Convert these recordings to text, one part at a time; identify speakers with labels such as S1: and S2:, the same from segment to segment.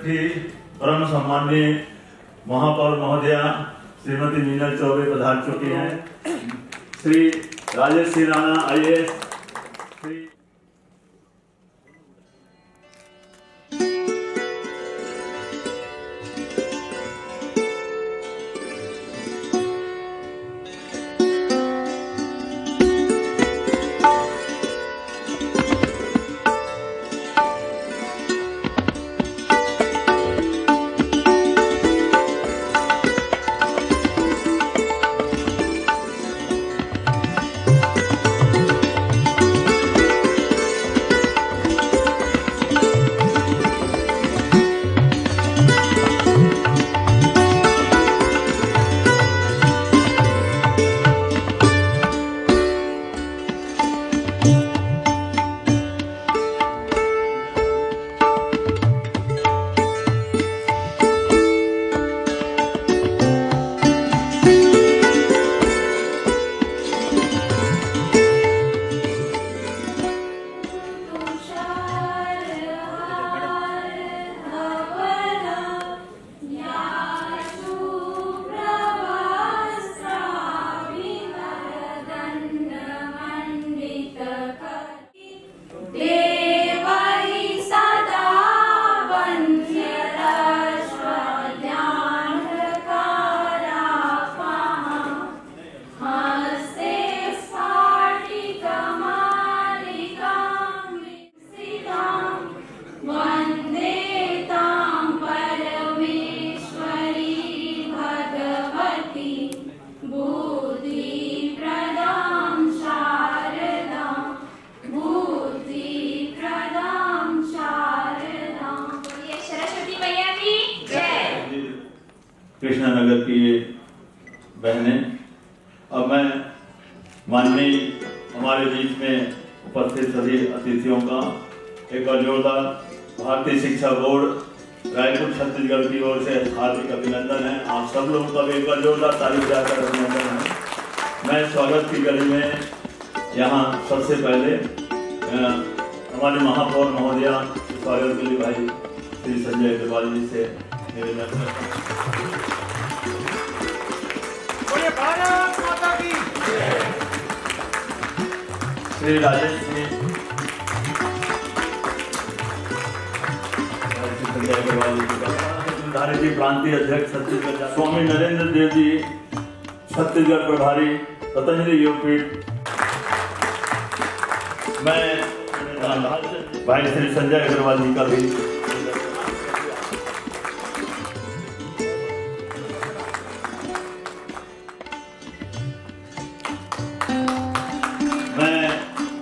S1: की परम सम्माननीय महापौर महोदया श्रीमती मीनल चौबे पधार चुकी हैं। श्री राजेश सिंह राणा IAS, श्री कृष्णानगर की ये बहनें, अब मैं माननीय हमारे बीच में उपस्थित सभी अतिथियों का एक बार जोरदार भारतीय शिक्षा बोर्ड रायपुर छत्तीसगढ़ की ओर से हार्दिक अभिनंदन है। आप सब लोगों का भी एक बार जोरदार ताली बजाकर अभिनंदन है। मैं स्वागत की कड़ी में यहाँ सबसे पहले हमारे महापौर महोदया स्वागत के लिए भाई श्री संजय अग्रवाल जी से निवेदन करता हूँ।
S2: भारत माता की
S1: श्री राजेश सिंह संजय अग्रवाल जी प्रांतीय अध्यक्ष छत्तीसगढ़, स्वामी नरेंद्र देव जी छत्तीसगढ़ प्रभारी पतंजलि योगपीठ, मैं भाई श्री संजय अग्रवाल जी का भी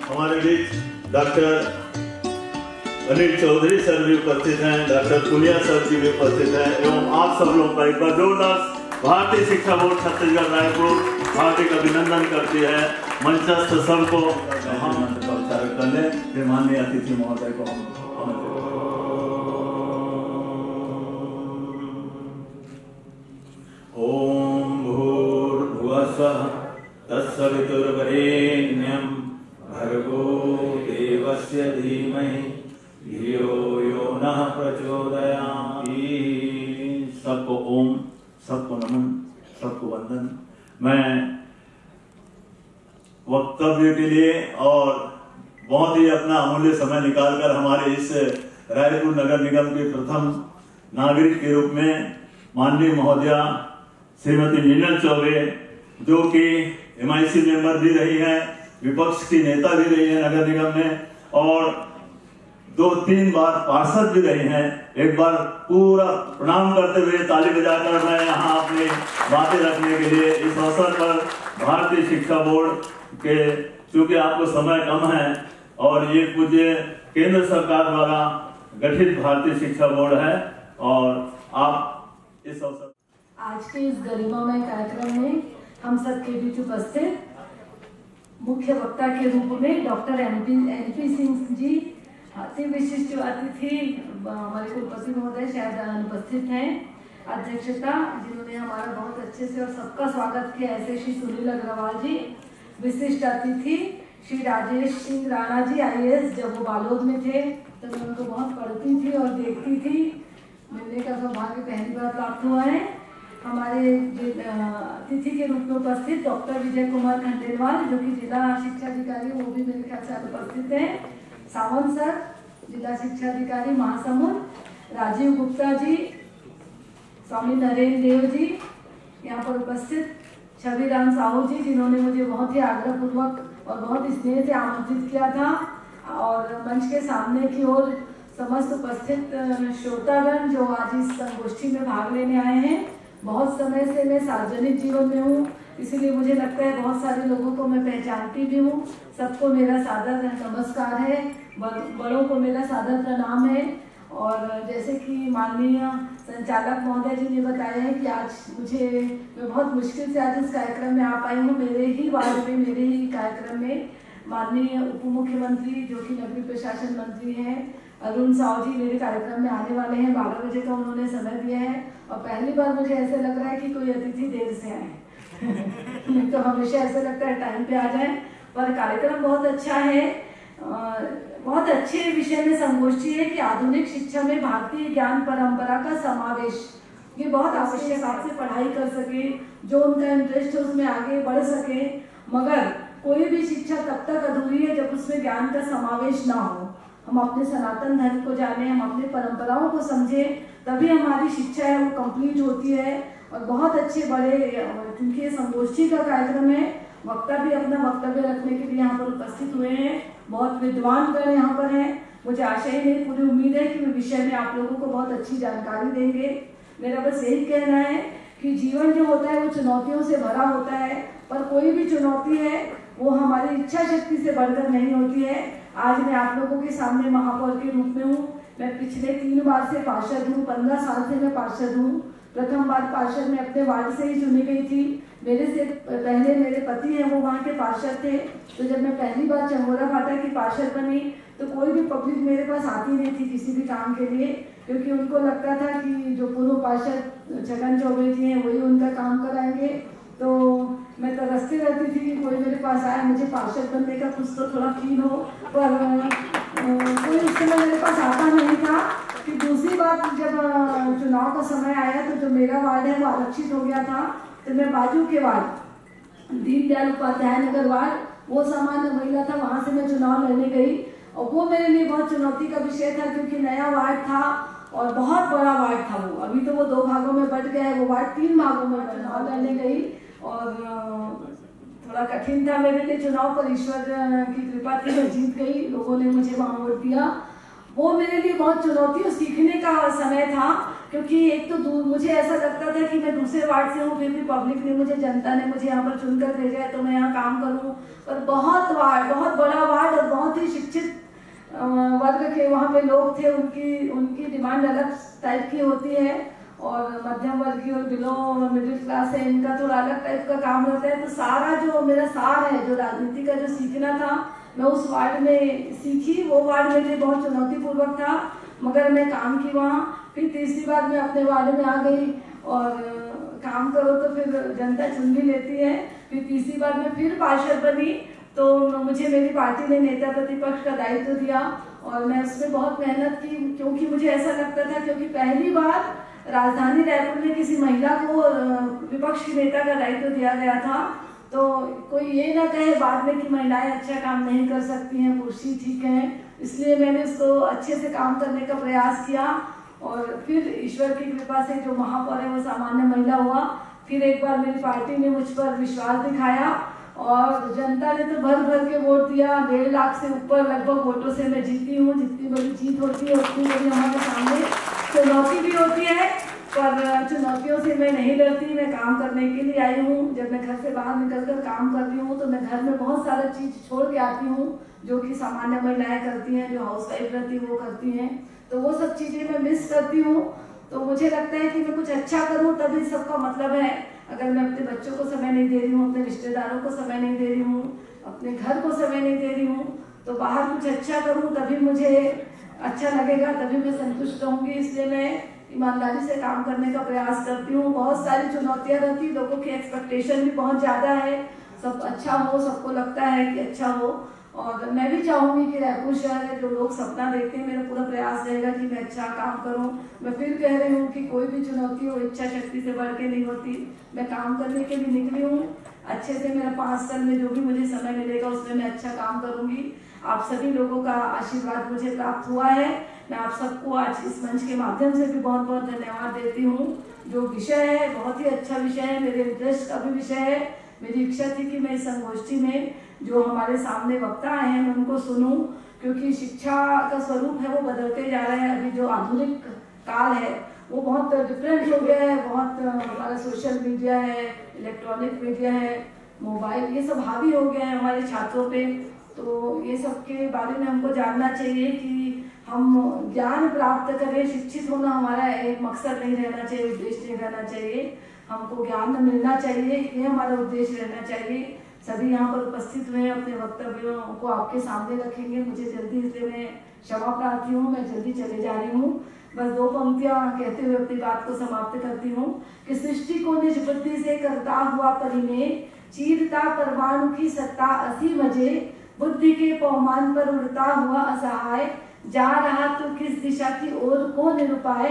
S1: हमारे बीच डॉक्टर अनिल चौधरी सर भी उपस्थित हैं, डॉक्टर पुनिया सर जी भी उपस्थित हैं एवं आप सब लोगों का एक बार जोरदार भारतीय शिक्षा बोर्ड छत्तीसगढ़ रायपुर हार्दिक अभिनंदन करती है। मंचस्थ सबको महामंत्र का उच्चारण कर ले। माननीय अतिथि महोदय को ओम भूर्भुवः स्वः तत्सवितुर्वरेण्यं भर्गो देवस्य धीमहि धियो यो नः प्रचोदयात्। सबको ओम, सबको नमन, सबको वंदन। मैं वक्तव्य के लिए और बहुत ही अपना अमूल्य समय निकालकर हमारे इस रायपुर नगर निगम के प्रथम नागरिक के रूप में माननीय महोदया श्रीमती मीनल चौबे, जो कि MIC मेंबर भी रही है, विपक्ष की नेता भी रही है नगर निगम में और 2-3 बार पार्षद भी रही हैं, एक बार पूरा प्रणाम करते हुए ताली बजाकर मैं यहाँ अपनी बातें रखने के लिए इस अवसर पर भारतीय शिक्षा बोर्ड के, चूंकि आपको समय कम है और ये पूज्य केंद्र सरकार द्वारा गठित भारतीय शिक्षा बोर्ड है और आप इस अवसर
S3: आज के इस गरिमामय कार्यक्रम में हम सब के बीच उपस्थित मुख्य वक्ता के रूप में डॉक्टर NP सिंह जी, अति विशिष्ट अतिथि हमारे कुलपति महोदय शायद अनुपस्थित हैं, अध्यक्षता जिन्होंने हमारा बहुत अच्छे से और सबका स्वागत किया, ऐसे श्री सुनील अग्रवाल जी, विशिष्ट अतिथि श्री राजेश सिंह राणा जी IAS। जब वो बालोद में थे तो मैं उनको बहुत पढ़ती थी और देखती थी, मिलने का सौभाग्य पहली बार प्राप्त हुआ है। हमारे अतिथि के रूप में उपस्थित डॉक्टर विजय कुमार खंडेलवाल जो कि जिला शिक्षा अधिकारी, वो भी मेरे ख्याल से उपस्थित हैं। सावंत सर जिला शिक्षा अधिकारी महासमुंद, राजीव गुप्ता जी, स्वामी नरेंद्र देव जी यहाँ पर उपस्थित, छवि राम साहू जी जिन्होंने मुझे बहुत ही आग्रहपूर्वक और बहुत स्नेह से आमंत्रित किया था, और मंच के सामने की ओर समस्त उपस्थित श्रोतागण जो आज इस संगोष्ठी में भाग लेने आए हैं। बहुत समय से मैं सार्वजनिक जीवन में हूँ, इसीलिए मुझे लगता है बहुत सारे लोगों को मैं पहचानती भी हूँ। सबको मेरा सादर नमस्कार है, बड़ों को मेरा सादर प्रणाम है। और जैसे कि माननीय संचालक महोदय जी ने बताया है कि आज मैं बहुत मुश्किल से आज इस कार्यक्रम में आ पाई हूँ। मेरे ही वार्ड में, मेरे ही कार्यक्रम में माननीय उप मुख्यमंत्री जो कि नगरीय प्रशासन मंत्री हैं अरुण साहू जी मेरे कार्यक्रम में आने वाले हैं। 12 बजे का उन्होंने समय दिया है और पहली बार मुझे ऐसे लग रहा है कि कोई अतिथि देर से आए नहीं तो हमेशा ऐसा लगता है टाइम पे आ जाए, पर कार्यक्रम बहुत अच्छा है। बहुत अच्छे विषय में संगोष्ठी है कि आधुनिक शिक्षा में भारतीय ज्ञान परंपरा का समावेश, ये बहुत आवश्यक, आपसे पढ़ाई कर सके, जो उनका इंटरेस्ट है उसमें आगे बढ़ सके। मगर कोई भी शिक्षा तब तक अधूरी है जब उसमें ज्ञान का समावेश ना हो। हम अपने सनातन धर्म को जाने, हम अपनी परंपराओं को समझें, तभी हमारी शिक्षा है वो कंप्लीट होती है। और बहुत अच्छे बड़े, क्योंकि ये संगोष्ठी का कार्यक्रम है, वक्ता भी अपना वक्तव्य रखने के लिए यहाँ पर उपस्थित हुए हैं। बहुत विद्वान गण यहाँ पर हैं। मुझे आशा ही नहीं, पूरी उम्मीद है कि विषय में आप लोगों को बहुत अच्छी जानकारी देंगे। मेरा बस यही कहना है कि जीवन जो होता है वो चुनौतियों से भरा होता है, पर कोई भी चुनौती है वो हमारी इच्छा शक्ति से बढ़कर नहीं होती है। आज मैं आप लोगों के सामने महापौर के रूप में हूँ। मैं पिछले 3 बार से पार्षद हूँ, 15 साल से मैं पार्षद हूँ। प्रथम बार पार्षद मैं अपने वार्ड से ही चुनी गई थी। मेरे से पहले मेरे पति हैं वो वहाँ के पार्षद थे। तो जब मैं पहली बार चंगोरा फाटा की पार्षद बनी तो कोई भी पब्लिक मेरे पास आती नहीं थी किसी भी काम के लिए, क्योंकि उनको लगता था कि जो पूर्व पार्षद छगन चौबे जी हैं वही उनका काम कराएंगे। तो मैं तरसती रहती थी कि कोई मेरे पास आया, मुझे पार्षद बनने का कुछ तो थोड़ा फील हो, पर कोई उस समय मेरे पास आता नहीं था। फिर दूसरी बात जब चुनाव का समय आया तो जो मेरा वार्ड है वो आरक्षित हो गया था, तो मैं बाजू के वार्ड दीनदयाल उपाध्याय नगर वार्ड, वो सामान्य महिला था, वहाँ से मैं चुनाव लड़ने गई। और वो मेरे लिए बहुत चुनौती का विषय था क्योंकि नया वार्ड था और बहुत बड़ा वार्ड था वो। अभी तो वो 2 भागों में बट गया है, वो वार्ड 3 भागों में चुनाव लड़ने गई और थोड़ा कठिन था मेरे लिए चुनाव, पर ईश्वर की कृपा थी, मैं जीत गई। लोगों ने मुझे वहाँ वोट दिया। वो मेरे लिए बहुत चुनौती और सीखने का समय था, क्योंकि एक तो मुझे ऐसा लगता था कि मैं दूसरे वार्ड से हूँ, फिर भी पब्लिक ने मुझे, जनता ने मुझे यहाँ पर चुनकर भेजा है तो मैं यहाँ काम करूँ। पर बहुत बड़ा वार्ड और बहुत ही शिक्षित वर्ग के वहाँ पे लोग थे। उनकी डिमांड अलग टाइप की होती है और मध्यम वर्गीय और बिलो मिडिल क्लास है, इनका थोड़ा अलग टाइप का काम रहता है। तो सारा जो मेरा सार है, जो राजनीति का जो सीखना था, मैं उस वार्ड में सीखी। वो वार्ड मेरे लिए बहुत चुनौतीपूर्वक था, मगर मैं काम की वहाँ। फिर तीसरी बार मैं अपने वार्ड में आ गई और काम करो तो फिर जनता चुन भी लेती है। फिर तीसरी बार मैं फिर पार्षद बनी तो मुझे मेरी पार्टी ने नेता प्रतिपक्ष का दायित्व दिया और मैं उसमें बहुत मेहनत की, क्योंकि मुझे ऐसा लगता था, क्योंकि पहली बार राजधानी रायपुर में किसी महिला को विपक्ष के नेता का दायित्व दिया गया था। तो कोई ये ना कहे बाद में कि महिलाएं अच्छा काम नहीं कर सकती हैं, पुरुष ही ठीक हैं। इसलिए मैंने उसको अच्छे से काम करने का प्रयास किया और फिर ईश्वर की कृपा से जो महापौर है वो सामान्य महिला हुआ। फिर एक बार मेरी पार्टी ने मुझ पर विश्वास दिखाया और जनता ने तो भर भर के वोट दिया। 1.5 लाख से ऊपर लगभग वोटों से मैं जीती हूँ। जितनी बड़ी जीत होती है उतनी बड़ी हमारे सामने चुनौती भी होती है, पर चुनौतियों से मैं नहीं डरती। मैं काम करने के लिए आई हूँ। जब मैं घर से बाहर निकलकर काम करती हूँ तो मैं घर में बहुत सारा चीज छोड़ के आती हूँ जो कि सामान्य महिलाएं करती हैं, जो हाउस वाइफ रहती है वो करती हैं। तो वो सब चीजें मैं मिस करती हूँ। तो मुझे लगता है कि मैं कुछ अच्छा करूँ तभी सबका मतलब है। अगर मैं अपने बच्चों को समय नहीं दे रही हूँ, अपने रिश्तेदारों को समय नहीं दे रही हूँ, अपने घर को समय नहीं दे रही हूँ, तो बाहर कुछ अच्छा करूँ तभी मुझे अच्छा लगेगा, तभी मैं संतुष्ट रहूँगी। इसलिए मैं ईमानदारी से काम करने का प्रयास करती हूँ। बहुत सारी चुनौतियाँ रहती, लोगों की एक्सपेक्टेशन भी बहुत ज़्यादा है, सब अच्छा हो, सबको लगता है कि अच्छा हो, और मैं भी चाहूंगी कि रायपुर शहर है जो लोग सपना देखते हैं, मेरा पूरा प्रयास रहेगा कि मैं अच्छा काम करूं। मैं फिर कह रही हूं कि कोई भी चुनौती हो इच्छा शक्ति से बढ़ के नहीं होती। मैं काम करने के लिए निकली हूं अच्छे से। मेरा 5 साल में जो भी मुझे समय मिलेगा उसमें मैं अच्छा काम करूंगी। आप सभी लोगों का आशीर्वाद मुझे प्राप्त हुआ है। मैं आप सबको आज इस मंच के माध्यम से भी बहुत बहुत धन्यवाद देती हूँ। जो विषय है बहुत ही अच्छा विषय है, मेरे इंटरेस्ट का भी विषय है। मेरी इच्छा थी कि मैं इस संगोष्ठी में जो हमारे सामने वक्ता आए हैं मैं उनको सुनूं, क्योंकि शिक्षा का स्वरूप है वो बदलते जा रहे हैं। अभी जो आधुनिक काल है वो बहुत डिफरेंट हो गया है। बहुत हमारा सोशल मीडिया है, इलेक्ट्रॉनिक मीडिया है, मोबाइल, ये सब हावी हो गया है हमारे छात्रों पे। तो ये सब के बारे में हमको जानना चाहिए कि हम ज्ञान प्राप्त करें। शिक्षित होना हमारा एक मकसद नहीं रहना चाहिए, उद्देश्य नहीं रहना चाहिए। हमको ज्ञान मिलना चाहिए, ये हमारा उद्देश्य रहना चाहिए। सभी यहाँ पर उपस्थित हुए अपने वक्तव्यों को आपके सामने रखेंगे। मुझे जल्दी, इसलिए मैं क्षमा प्रार्थी हूँ, मैं जल्दी चले जा रही हूँ। बस 2 पंक्तियाँ कहते हुए अपनी बात को समाप्त करती हूँ कि सृष्टि को निज बुद्धि से करता हुआ परिमेय, चीरता परमाणु की सत्ता असी मजे, बुद्धि के पौमान पर उड़ता हुआ असहाय, जा रहा तो किस दिशा की ओर को निरूपाय,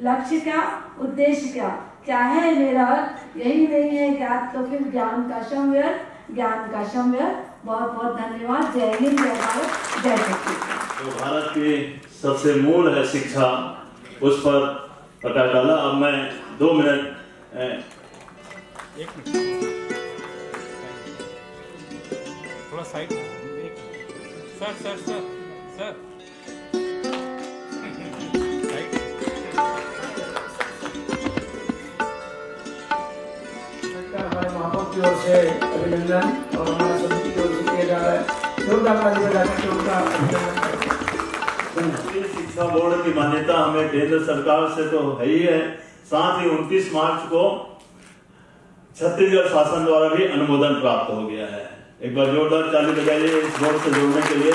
S3: लक्ष्य क्या, उद्देश्य क्या, क्या है मेरा, यही नहीं है ज्ञात तो फिर ज्ञान का समव्यर्थ, ज्ञान का समव्यर्थ। बहुत बहुत धन्यवाद। जय हिंद, जय भारत, जय छत्तीसगढ़।
S1: तो भारत की सबसे मूल है शिक्षा, उस पर प्रकाश डाला। अब मैं 2 मिनट
S2: थोड़ा side sir sir sir sir
S4: हमारे महापौर की ओर से अभिनंदन और हमारे समिति की ओर से किया जा रहा है। जोरदार ताली बजाकर उनका अभिनंदन करते हैं।
S1: शिक्षा बोर्ड की मान्यता हमें केंद्र सरकार से तो है ही है, साथ ही 29 मार्च को छत्तीसगढ़ शासन द्वारा भी अनुमोदन प्राप्त हो गया है। एक बार जोरदार ताली बजाइए इस बोर्ड से जुड़ने के लिए।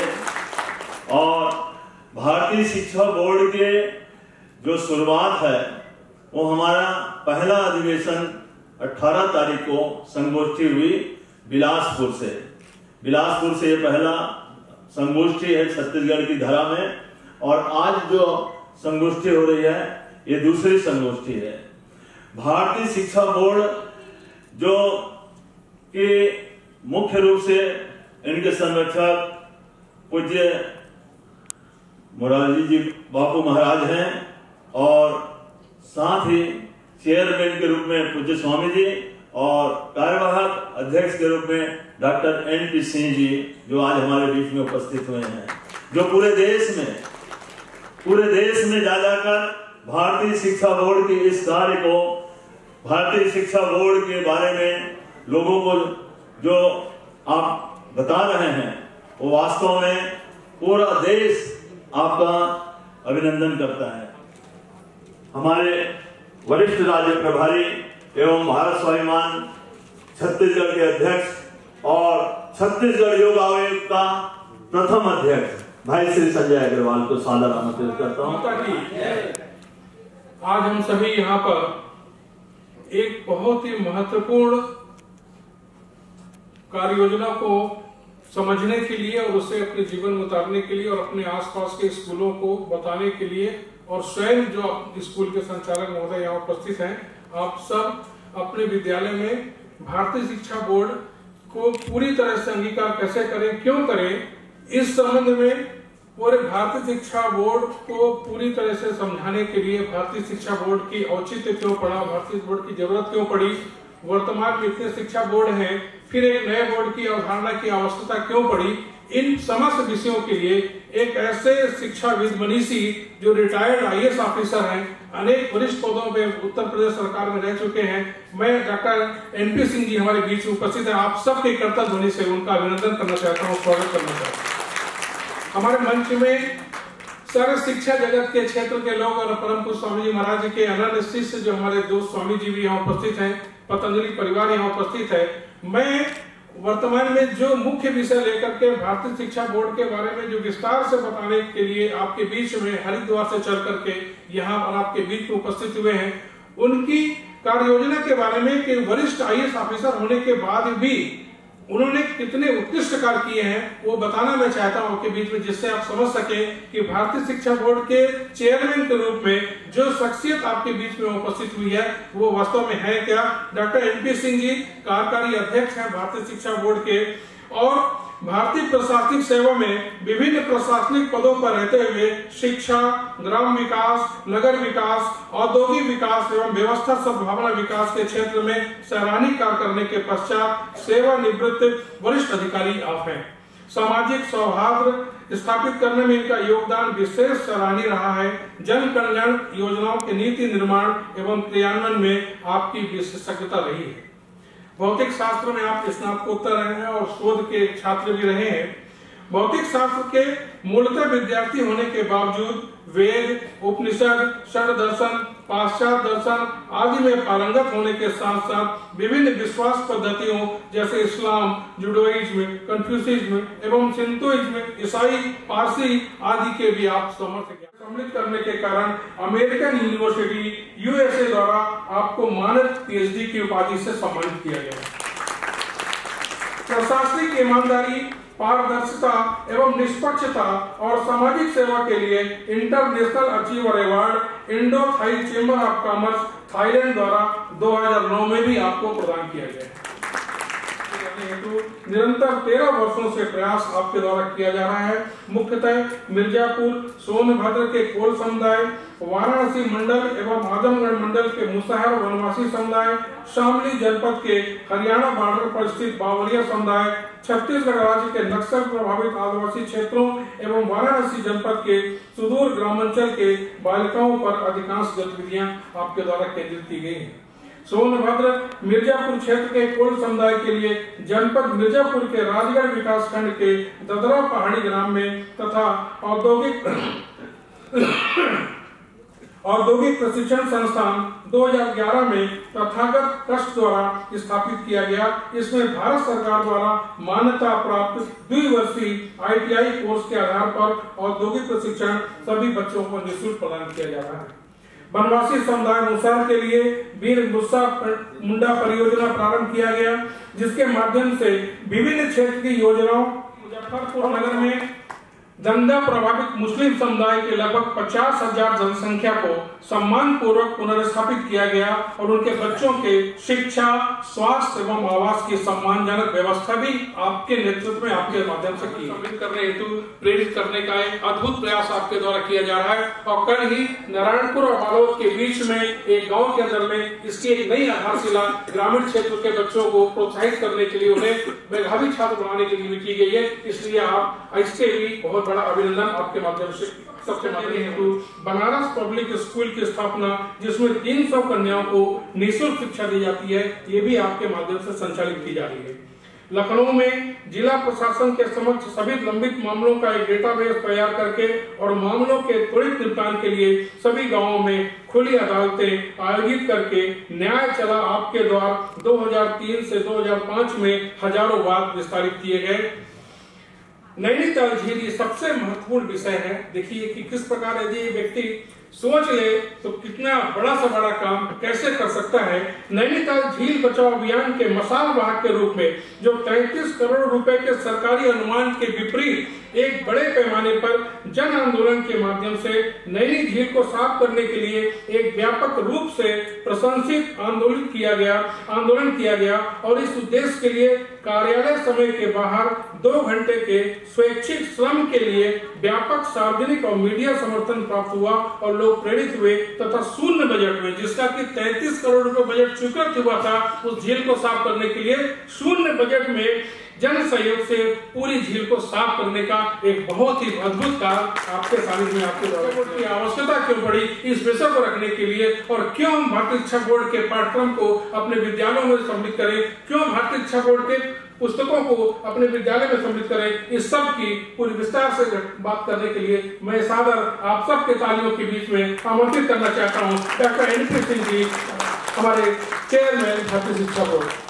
S1: और भारतीय शिक्षा बोर्ड के जो शुरुआत है वो हमारा पहला अधिवेशन 18 तारीख को संगोष्ठी हुई बिलासपुर से। बिलासपुर से ये पहला संगोष्ठी है छत्तीसगढ़ की धरा में, और आज जो संगोष्ठी हो रही है ये दूसरी संगोष्ठी है। भारतीय शिक्षा बोर्ड जो कि मुख्य रूप से इनके संरक्षक पूज्य मोरारजी जी बापू महाराज हैं, और साथ ही चेयरमैन के रूप में पूज्य स्वामी जी, और कार्यवाहक अध्यक्ष के रूप में डॉक्टर NP सिंह जी जो आज हमारे बीच में उपस्थित हुए हैं, जो पूरे देश में जा जाकर भारतीय शिक्षा बोर्ड के इस कार्य को, भारतीय शिक्षा बोर्ड के बारे में लोगों को जो आप बता रहे हैं वो वास्तव में पूरा देश आपका अभिनंदन करता है। हमारे वरिष्ठ राज्य प्रभारी एवं भारत स्वाभिमान छत्तीसगढ़ के अध्यक्ष और छत्तीसगढ़ योग आयोग का प्रथम अध्यक्ष भाई श्री संजय अग्रवाल को सादर आमंत्रित करता हूं।
S5: आज हम सभी यहाँ पर एक बहुत ही महत्वपूर्ण कार्य योजना को समझने के लिए और उसे अपने जीवन में उतारने के लिए और अपने आसपास के स्कूलों को बताने के लिए, और स्वयं जो स्कूल के संचालक महोदय यहाँ उपस्थित हैं, आप सब अपने विद्यालय में भारतीय शिक्षा बोर्ड को पूरी तरह से अंगीकार कैसे करें, क्यों करें, इस संबंध में पूरे भारतीय शिक्षा बोर्ड को पूरी तरह से समझाने के लिए भारतीय शिक्षा बोर्ड की औचित्य क्यों पड़ा, भारतीय बोर्ड की जरूरत क्यों पड़ी, वर्तमान में इतने शिक्षा बोर्ड हैं, फिर एक नए बोर्ड की अवधारणा की आवश्यकता क्यों पड़ी, इन समस्त विषयों के लिए एक ऐसे शिक्षाविद मनीषी जो रिटायर्ड IAS ऑफिसर हैं, अनेक वरिष्ठ पदों पे उत्तर प्रदेश सरकार में रह चुके हैं, मैं डॉक्टर NP सिंह जी हमारे बीच में उपस्थित है, आप सबके कर्तव्य ध्वनि से उनका अभिनंदन करना चाहता हूँ, स्वागत करना चाहता हूँ। हमारे मंच में सारे शिक्षा जगत के क्षेत्र के लोग और परम पूज्य स्वामी जी महाराज जी के अनन्य शिष्य जो हमारे दोस्त स्वामी जी भी यहाँ उपस्थित हैं, पतंजलि परिवार यहाँ उपस्थित है। मैं वर्तमान में जो मुख्य विषय लेकर के भारतीय शिक्षा बोर्ड के बारे में जो विस्तार से बताने के लिए आपके बीच में हरिद्वार से चल करके यहाँ और आपके बीच में उपस्थित हुए हैं, उनकी कार्य योजना के बारे में कि वरिष्ठ IAS ऑफिसर होने के बाद भी उन्होंने कितने उत्कृष्ट कार्य किए हैं वो बताना मैं चाहता हूं आपके बीच में, जिससे आप समझ सके कि भारतीय शिक्षा बोर्ड के चेयरमैन के रूप में जो शख्सियत आपके बीच में उपस्थित हुई है वो वास्तव में है क्या। डॉक्टर एनपी सिंह जी कार्यकारी अध्यक्ष हैं भारतीय शिक्षा बोर्ड के, और भारतीय प्रशासनिक सेवा में विभिन्न प्रशासनिक पदों पर रहते हुए शिक्षा, ग्राम विकास, नगर विकास, औद्योगिक विकास एवं व्यवस्था सद्भावना विकास के क्षेत्र में सराहनीय कार्य करने के पश्चात सेवानिवृत्त वरिष्ठ अधिकारी आप हैं। सामाजिक सौहार्द स्थापित करने में इनका योगदान विशेष सराहनीय रहा है। जन कल्याण योजनाओं के नीति निर्माण एवं क्रियान्वयन में आपकी विशेषज्ञता रही है। भौतिक शास्त्र में आप स्नातकोत्तर रहे हैं और शोध के छात्र भी रहे हैं। भौतिक शास्त्र के मूलतः विद्यार्थी होने के बावजूद वेद, उपनिषद, षड दर्शन, पाश्चात्य दर्शन आदि में पारंगत होने के साथ साथ विभिन्न विश्वास पद्धतियों जैसे इस्लाम, जुडोइज्म, कन्फ्यूशियज्म एवं सिंतोइज्म, ईसाई, पारसी आदि के भी आप सम्मिलित करने के कारण अमेरिकन यूनिवर्सिटी यूएसए द्वारा आपको मानद पीएचडी की उपाधि से सम्मानित किया गया। प्रशासनिक ईमानदारी, पारदर्शिता एवं निष्पक्षता और सामाजिक सेवा के लिए international achiever award Indo Thai chamber of commerce Thailand द्वारा 2009 में भी आपको प्रदान किया गया है। निरंतर 13 वर्षों से प्रयास आपके द्वारा किया जा रहा है। मुख्यतः मिर्जापुर, सोनभद्र के कोल समुदाय, वाराणसी मंडल एवं आजमगढ़ मंडल के मुसहर वनवासी समुदाय, शामली जनपद के हरियाणा बॉर्डर पर स्थित बावलिया समुदाय, छत्तीसगढ़ राज्य के नक्सल प्रभावित आदिवासी क्षेत्रों एवं वाराणसी जनपद के सुदूर ग्रामांचल के बालिकाओं पर अधिकांश गतिविधियां आपके द्वारा केंद्रित की गई हैं। सोनभद्र मिर्जापुर क्षेत्र के कोल समुदाय के लिए जनपद मिर्जापुर के राजगढ़ विकास खंड के ददरा पहाड़ी ग्राम में तथा औद्योगिक प्रशिक्षण संस्थान 2011 में तथागत ट्रस्ट द्वारा स्थापित किया गया। इसमें भारत सरकार द्वारा मान्यता प्राप्त द्विवर्षीय ITI कोर्स के आधार पर औद्योगिक प्रशिक्षण सभी बच्चों को निःशुल्क प्रदान किया जा रहा है। वनवासी समुदाय मुसार के लिए वीर बिरसा मुंडा परियोजना प्रारंभ किया गया, जिसके माध्यम से विभिन्न क्षेत्र की योजनाओं मुजफ्फरपुर नगर में दंगा प्रभावित मुस्लिम समुदाय के लगभग 50,000 जनसंख्या को सम्मान पूर्वक पुनर्स्थापित किया गया और उनके बच्चों के शिक्षा, स्वास्थ्य एवं आवास की सम्मानजनक व्यवस्था भी आपके नेतृत्व में आपके माध्यम से की करने हेतु प्रेरित करने का एक अद्भुत प्रयास आपके द्वारा किया जा रहा है। और कल ही नारायणपुर और बालोद के बीच में एक गाँव के अंदर में इसकी एक नई आधारशिला ग्रामीण क्षेत्र के बच्चों को प्रोत्साहित करने के लिए, उन्हें मेधावी छात्र बनाने के लिए भी की गई है। इसलिए आप इससे भी बहुत बड़ा अभिनंदन आपके माध्यम से सबसे माध्यम हेतु बनारस पब्लिक स्कूल की स्थापना, जिसमें 300 कन्याओं को निःशुल्क शिक्षा दी जाती है, ये भी आपके माध्यम से संचालित की जा रही है। लखनऊ में जिला प्रशासन के समक्ष सभी लंबित मामलों का एक डेटाबेस तैयार करके और मामलों के त्वरित निपटान के लिए सभी गांवों में खुली अदालतें आयोजित करके न्याय चला आपके द्वारा 2003 से 2005 में हजारों वाद विस्तारित किए गए। नैनीताल झील ये सबसे महत्वपूर्ण विषय है। देखिए कि किस प्रकार यदि ये व्यक्ति सोच ले तो कितना बड़ा से बड़ा काम कैसे कर सकता है। नैनीताल झील बचाओ अभियान के मसाल वाहक के रूप में जो 33 करोड़ रुपए के सरकारी अनुमान के विपरीत एक बड़े पैमाने पर जन आंदोलन के माध्यम से नैनी झील को साफ करने के लिए एक व्यापक रूप से प्रशंसित आंदोलन किया गया और इस उद्देश्य के लिए कार्यालय समय के बाहर 2 घंटे के स्वैच्छिक श्रम के लिए व्यापक सार्वजनिक और मीडिया समर्थन प्राप्त हुआ और लोग प्रेरित हुए तथा शून्य बजट में, जिसका कि 33 करोड़ रुपए बजट स्वीकृत हुआ था उस झील को साफ करने के लिए, शून्य बजट में जन सहयोग से पूरी झील को साफ करने का एक बहुत ही अद्भुत कार्य आपके सानिध्य में आपके द्वारा की आवश्यकता क्यों पड़ी इस विषय को रखने के लिए, और क्यों हम भारतीय शिक्षा बोर्ड के पाठ्यक्रम को अपने विद्यालयों में सम्मिलित करें, क्यों भारतीय शिक्षा बोर्ड के पुस्तकों को अपने विद्यालय में सम्मिलित करें, इस सब की पूरी विस्तार से बात करने के लिए मैं सादर आप सब के तालियों के बीच में आमंत्रित करना चाहता हूँ डॉक्टर एनपी सिंह जी, हमारे चेयरमैन भारतीय शिक्षा बोर्ड।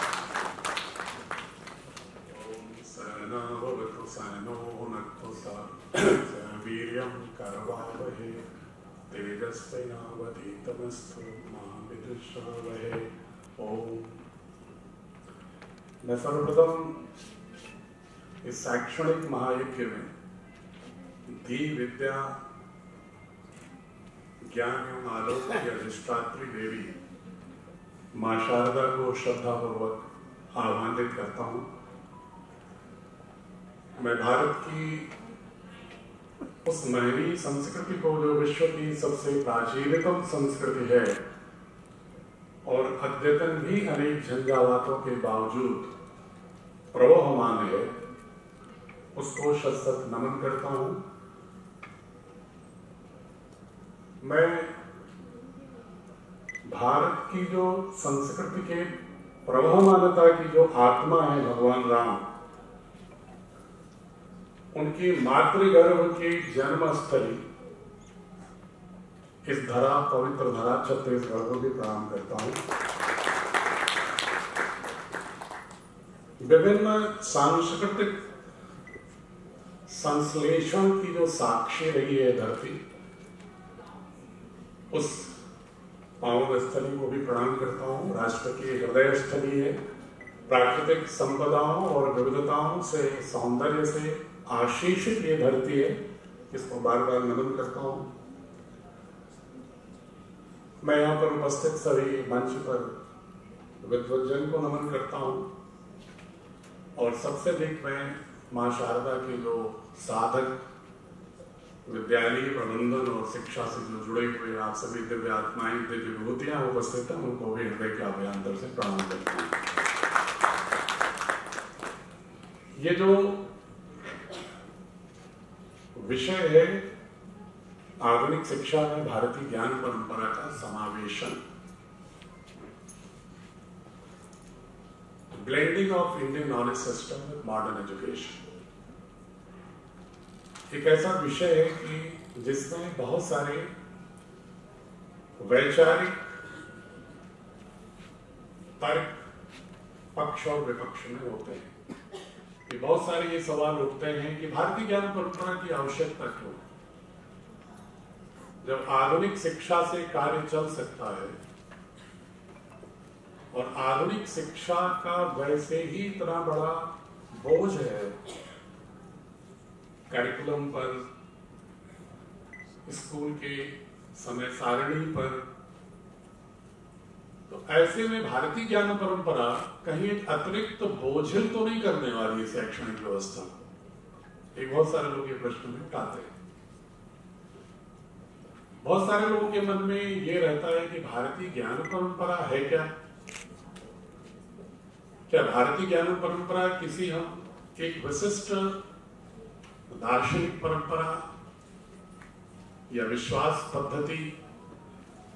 S6: मैं सर्वप्रथम इस शैक्षणिक महायज्ञ में धी विद्या ज्ञान एवं आलोक की अधिष्ठात्री देवी मां शारदा को श्रद्धापूर्वक आह्वानित करता हूं। मैं भारत की उस महरी संस्कृति को, जो विश्व की सबसे प्राचीनतम संस्कृति है और अद्यतन भी अनेक झंझावातों के बावजूद प्रवहमान है, उसको शत नमन करता हूं। मैं भारत की जो संस्कृति के प्रवहमानता की जो आत्मा है भगवान राम, उनकी मातृगर्भ की जन्मस्थली इस धरा, पवित्र धरा छत्तीसगढ़ को भी प्रणाम करता हूं। विभिन्न सांस्कृतिक संश्लेषण की जो साक्षी रही है धरती, उस पावन स्थली को भी प्रणाम करता हूं। राष्ट्र की हृदय स्थली है, प्राकृतिक संपदाओं और विविधताओं से, सौंदर्य से आशीषित ये धरती है, इसको बार बार नमन करता हूं। मैं यहाँ पर उपस्थित सभी मंच पर विद्वज्जन को नमन करता हूं और सबसे अधिक मैं मां शारदा के जो साधक, विद्यालय प्रबंधन और शिक्षा से जो जुड़े हुए आप सभी दिव्य आत्माएं, दिव्य विभूतियां उपस्थित हैं, उनको भी हृदय के अभ्यंतर से प्रणाम करता हूं। ये जो विषय है आधुनिक शिक्षा में भारतीय ज्ञान परंपरा का समावेशन, blending of Indian knowledge system with modern education, एक ऐसा विषय है कि जिसमें बहुत सारे वैचारिक तर्क पक्ष और विपक्ष में होते हैं कि बहुत सारे ये सवाल उठते हैं कि भारतीय ज्ञान परंपरा की आवश्यकता क्यों? जब आधुनिक शिक्षा से कार्य चल सकता है और आधुनिक शिक्षा का वैसे ही इतना बड़ा बोझ है करिकुलम पर, स्कूल के समय सारणी पर, तो ऐसे में भारतीय ज्ञान परंपरा कहीं एक अतिरिक्त बोझिल तो नहीं करने वाली है शैक्षणिक व्यवस्था? एक बहुत सारे लोग ये प्रश्न में उठाते हैं। बहुत सारे लोगों के मन में ये रहता है कि भारतीय ज्ञान परंपरा है क्या? क्या भारतीय ज्ञान परंपरा किसी हम एक विशिष्ट दार्शनिक परंपरा या विश्वास पद्धति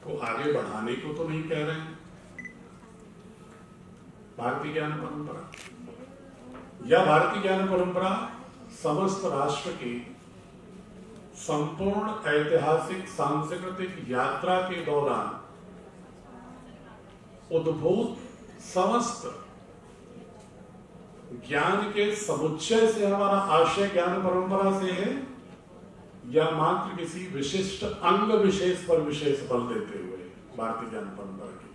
S6: को आगे बढ़ाने को तो नहीं कह रहे हैं? भारतीय ज्ञान परंपरा या भारतीय ज्ञान परंपरा समस्त राष्ट्र की संपूर्ण ऐतिहासिक सांस्कृतिक यात्रा के दौरान उद्भूत समस्त ज्ञान के समुच्चय से हमारा आशय ज्ञान परंपरा से है, या मात्र किसी विशिष्ट अंग विशेष पर विशेष बल देते हुए भारतीय ज्ञान परंपरा की?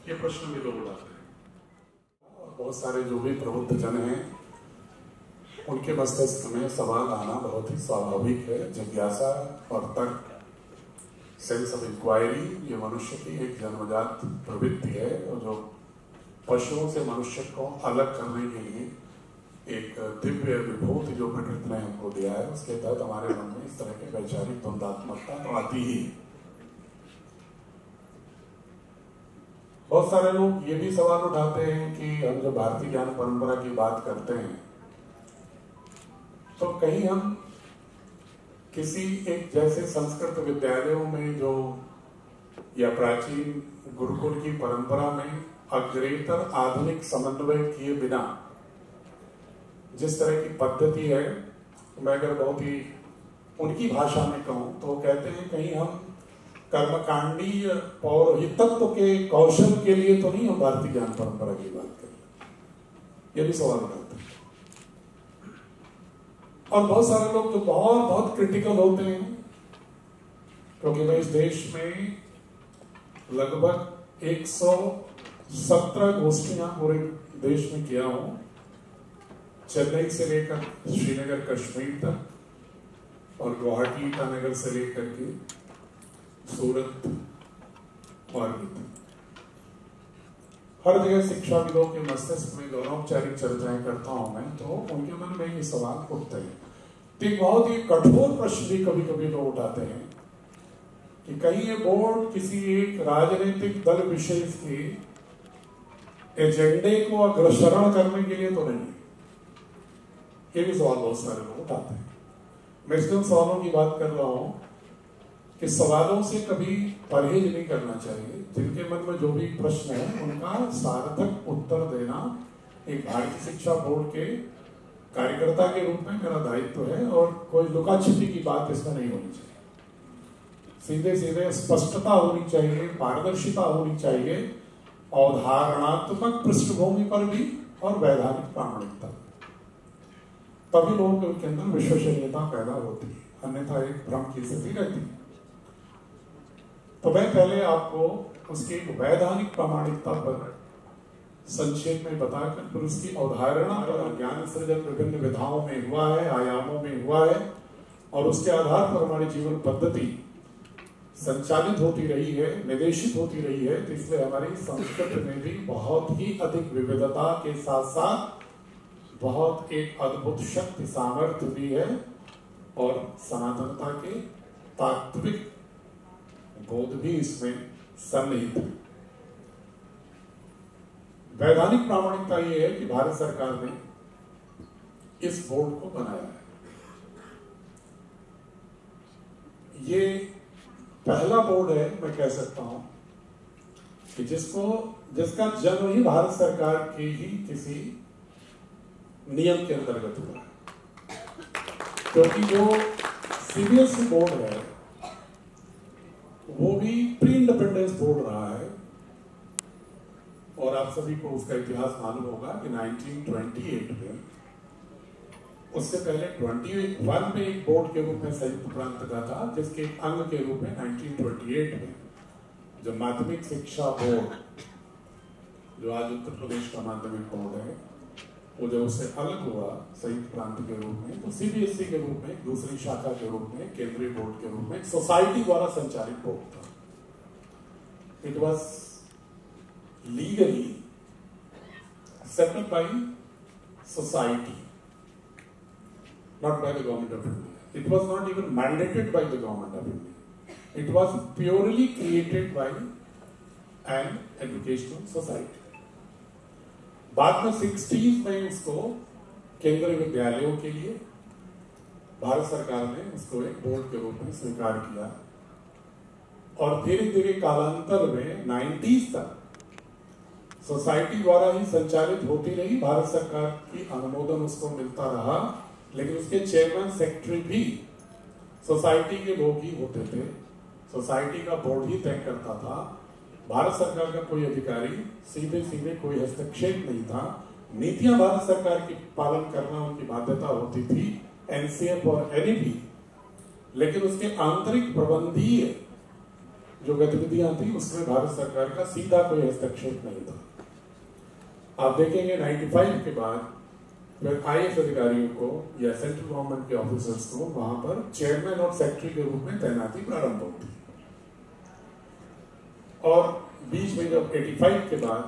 S6: ये प्रश्न भी लोग उठाते हैं। बहुत सारे जो भी प्रबुद्ध जन हैं, उनके मस्तिष्क में सवाल आना बहुत ही स्वाभाविक है। जिज्ञासा और तर्क, सेंस ऑफ इंक्वायरी, ये मनुष्य की एक जन्मजात प्रवृत्ति है और जो पशुओं से मनुष्य को अलग करने के लिए एक दिव्य विभूति जो प्रकृति ने हमको दिया है, उसके तहत हमारे मन में इस तरह के वैचारिक द्वंद्वात्मकता तो आती ही। बहुत सारे लोग ये भी सवाल उठाते हैं कि हम जब भारतीय ज्ञान परंपरा की बात करते हैं तो कहीं हम किसी एक जैसे संस्कृत विद्यालयों में जो या प्राचीन गुरुकुल की परंपरा में अग्रेतर आधुनिक समन्वय किए बिना जिस तरह की पद्धति है, मैं अगर बहुत ही उनकी भाषा में कहूं तो कहते हैं कहीं हम कर्मकांडीय पौरोहितत्व के कौशल के लिए तो नहीं हम भारतीय ज्ञान परंपरा की बात करें। ये भी सवाल उठाते हैं। और बहुत सारे लोग तो बहुत क्रिटिकल होते हैं, क्योंकि मैं इस देश में लगभग 17 गोष्ठियां पूरे देश में किया हूं, चेन्नई से लेकर श्रीनगर कश्मीर तक और गुवाहाटी ईटानगर से लेकर के सूरत मार्ग तक। हर जगह शिक्षाविदों के मस्तिष्क में गौरवचारिक चर्चाएं करता हूं मैं, तो उनके मन में ये सवाल उठते हैं। तो एक बहुत ही कठोर प्रश्न भी कभी कभी लोग उठाते हैं कि कहीं ये बोर्ड किसी एक राजनीतिक दल विशेष के एजेंडे को अग्रसरण करने के लिए तो नहीं। ये भी सवाल बहुत सारे लोग उठाते हैं। मैं इसलिए उन सवालों की बात कर रहा हूं कि सवालों से कभी परहेज नहीं करना चाहिए। जिनके मन में जो भी प्रश्न है उनका सार्थक उत्तर देना एक भारतीय शिक्षा बोर्ड के कार्यकर्ता के रूप में मेरा दायित्व है, और कोई लुका छिपी की बात इसमें नहीं होनी चाहिए। सीधे सीधे स्पष्टता होनी चाहिए, पारदर्शिता होनी चाहिए, अवधारणात्मक पृष्ठभूमि पर भी और वैधानिक प्रामाणिकता, तभी लोगों के अंदर विश्वसनीयता पैदा होती है, अन्यथा एक भ्रम की स्थिति रहती है। तो मैं पहले आपको उसकी वैधानिक प्रामाणिकता पर संक्षेप में बताकर फिर उसकी अवधारणा पर ज्ञान सृजन विभिन्न विधाओं में हुआ है, आयामों में हुआ है, और उसके आधार पर हमारी जीवन पद्धति संचालित होती रही है, निर्देशित होती रही है। तो इसलिए हमारी संस्कृति में भी बहुत ही अधिक विविधता के साथ साथ बहुत एक अद्भुत शक्ति सामर्थ्य भी है, और सनातनता के तात्विक बोध भी इसमें सन्निहित है। वैधानिक प्रामाणिकता यह है कि भारत सरकार ने इस बोर्ड को बनाया है। ये पहला बोर्ड है, मैं कह सकता हूं, कि जिसका जन्म ही भारत सरकार के ही किसी नियम के अंतर्गत हुआ है। क्योंकि जो सीबीएसई बोर्ड है वो भी प्री इंडिपेंडेंस बोर्ड रहा है, और आप सभी को उसका इतिहास मालूम होगा कि 1928 में, उससे पहले 21 में एक बोर्ड के रूप में संयुक्त प्रांत का था, जिसके एक अंग के रूप में 1928 में जो माध्यमिक शिक्षा बोर्ड, जो आज उत्तर प्रदेश का माध्यमिक बोर्ड है, वो जब उससे अलग हुआ संयुक्त प्रांत के रूप में, तो सीबीएसई के रूप में दूसरी शाखा के रूप में, केंद्रीय बोर्ड के रूप में सोसाइटी द्वारा संचालित बोर्ड था। It was legally set up by society, not by the government of India. It was not even mandated by the government of India. It was purely created by an educational society. बाद में 60s में उसको केंद्रीय विद्यालयों के लिए भारत सरकार ने उसको एक बोर्ड के रूप में स्वीकार किया, और धीरे धीरे कालांतर में 90s तक सोसाइटी द्वारा ही संचालित होती रही। भारत सरकार की अनुमोदन उसको मिलता रहा, लेकिन उसके चेयरमैन सेक्रेटरी भी सोसाइटी के लोग ही होते थे। सोसाइटी का बोर्ड ही तय करता था। भारत सरकार का कोई अधिकारी सीधे कोई हस्तक्षेप नहीं था। नीतियां भारत सरकार की पालन करना उनकी बाध्यता होती थी, एनसीएफ और एनईपी, लेकिन उसके आंतरिक प्रबंधीय जो गतिविधियां थी उसमें भारत सरकार का सीधा कोई हस्तक्षेप नहीं था। आप देखेंगे 95 के बाद फिर आईएएस अधिकारियों को या सेंट्रल गवर्नमेंट के ऑफिसर्स को वहां पर चेयरमैन और सेक्रेटरी के रूप में तैनाती प्रारंभ होती, और बीच में जब 85 के बाद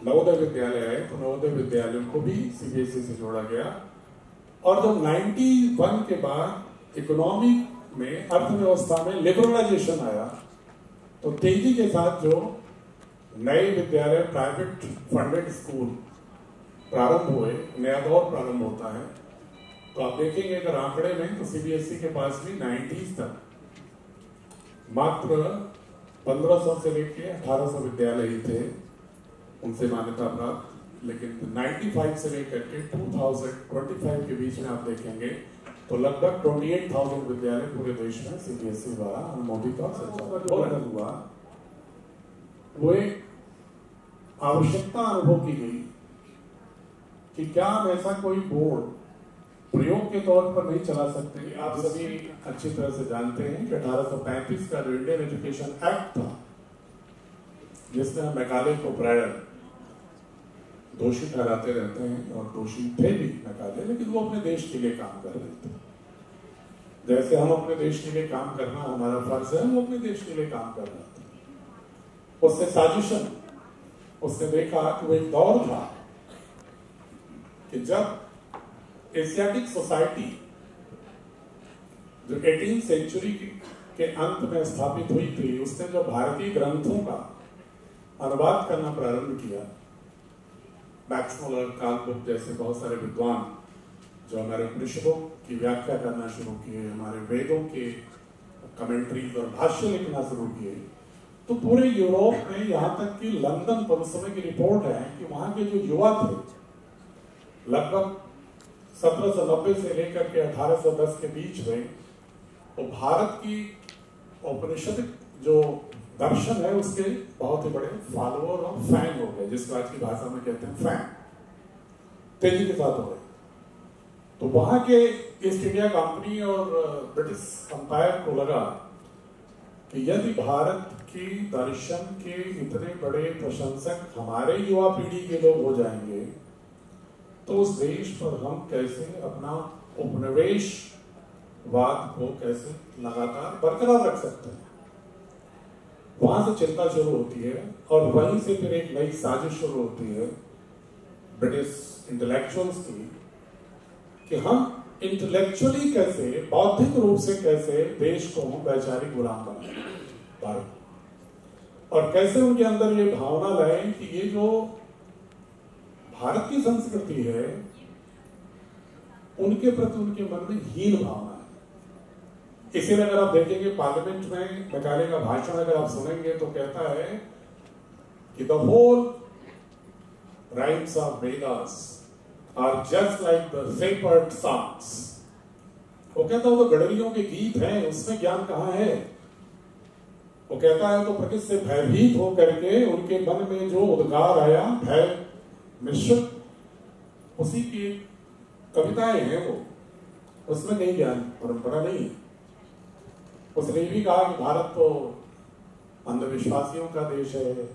S6: नवोदय विद्यालय आए तो नवोदय विद्यालयों को भी सीबीएसई से जोड़ा गया। और जब 91 के बाद इकोनॉमिक में, अर्थव्यवस्था में लिबरलाइजेशन आया, तो तेजी के साथ जो नए विद्यालय, प्राइवेट फंडेड स्कूल प्रारंभ हुए, नया दौर प्रारंभ होता है। तो आप देखेंगे अगर आंकड़े में, तो सीबीएसई के पास भी 90s तक मात्र 1500 से लेकर 1800 विद्यालय ही थे उनसे मान्यता प्राप्त, लेकिन 95 से लेकर के 2025 के बीच में आप देखेंगे तो लगभग 28,000 विद्यालय पूरे देश में सीबीएसई द्वारा अनुमोदित और संचालित हुआ। वो एक आवश्यकता अनुभव की गई कि क्या हम ऐसा कोई बोर्ड प्रयोग के तौर पर नहीं चला सकते। आप सभी अच्छी तरह से जानते हैं कि 1835 का जो इंडियन एजुकेशन एक्ट था जिसमें मैकाले को प्राय दोषी ठहराते रहते हैं, और दोषी थे भी मैकाले, लेकिन वो अपने देश के लिए काम कर रहे थे। जैसे हम अपने देश के लिए काम करना हमारा फर्ज है, वो अपने देश के लिए काम कर रहे थे। उसने साजिशन, उसने देखा कि वो एक दौर था कि जब एशियाटिक सोसाइटी जो 18वीं सेंचुरी के अंत में स्थापित हुई थी, उसने जो भारतीय ग्रंथों का अनुवाद करना प्रारंभ किया, मैक्समुलर, कार्लबुक जैसे बहुत सारे विद्वान जो हमारे उपनिषदों की व्याख्या करना शुरू किए, हमारे वेदों के कमेंट्रीज और भाष्य लिखना शुरू किए, तो पूरे यूरोप में, यहाँ तक कि लंदन पर उस समय की रिपोर्ट है कि वहां के जो युवा थे, लगभग 1790 से लेकर के 1810 के बीच में, तो भारत की औपनिषदिक जो दर्शन है उसके बहुत ही बड़े फॉलोअर और फैन हो गए, जिसको आज की भाषा में कहते हैं फैन, तेजी के साथ हो गए। तो वहां के ईस्ट इंडिया कंपनी और ब्रिटिश अंपायर को लगा कि यदि भारत की दर्शन के इतने बड़े प्रशंसक हमारे युवा पीढ़ी के लोग हो जाएंगे, तो उस देश पर हम कैसे अपना उपनिवेशवाद को कैसे लगातार बरकरार रख सकते हैं। वहां से चिंता शुरू होती है, और वहीं से फिर एक नई साजिश शुरू होती है ब्रिटिश इंटेलेक्चुअल्स की, कि हम इंटेलेक्चुअली कैसे, बौद्धिक रूप से कैसे देश को हम वैचारिक गुलाम बनाएं भारत, और कैसे उनके अंदर ये भावना लाएं कि ये जो भारत की संस्कृति है उनके प्रति उनके मन में हीन भावना है। इसीलिए अगर आप देखेंगे पार्लियामेंट में मैकाले का भाषण अगर आप सुनेंगे तो कहता है कि the whole rhymes of Vedas are just like the shepherd songs. वो कहता है वो तो गडरियों के गीत हैं, उसमें ज्ञान कहाँ है। वो कहता है तो प्रकृति से भयभीत होकर के उनके मन में जो उद्गार आया, भय मिश्रित, उसी की कविताएं हैं वो, उसमें कहीं ज्ञान परंपरा नहीं है। उसने भी कहा कि भारत तो अंधविश्वासियों का देश है,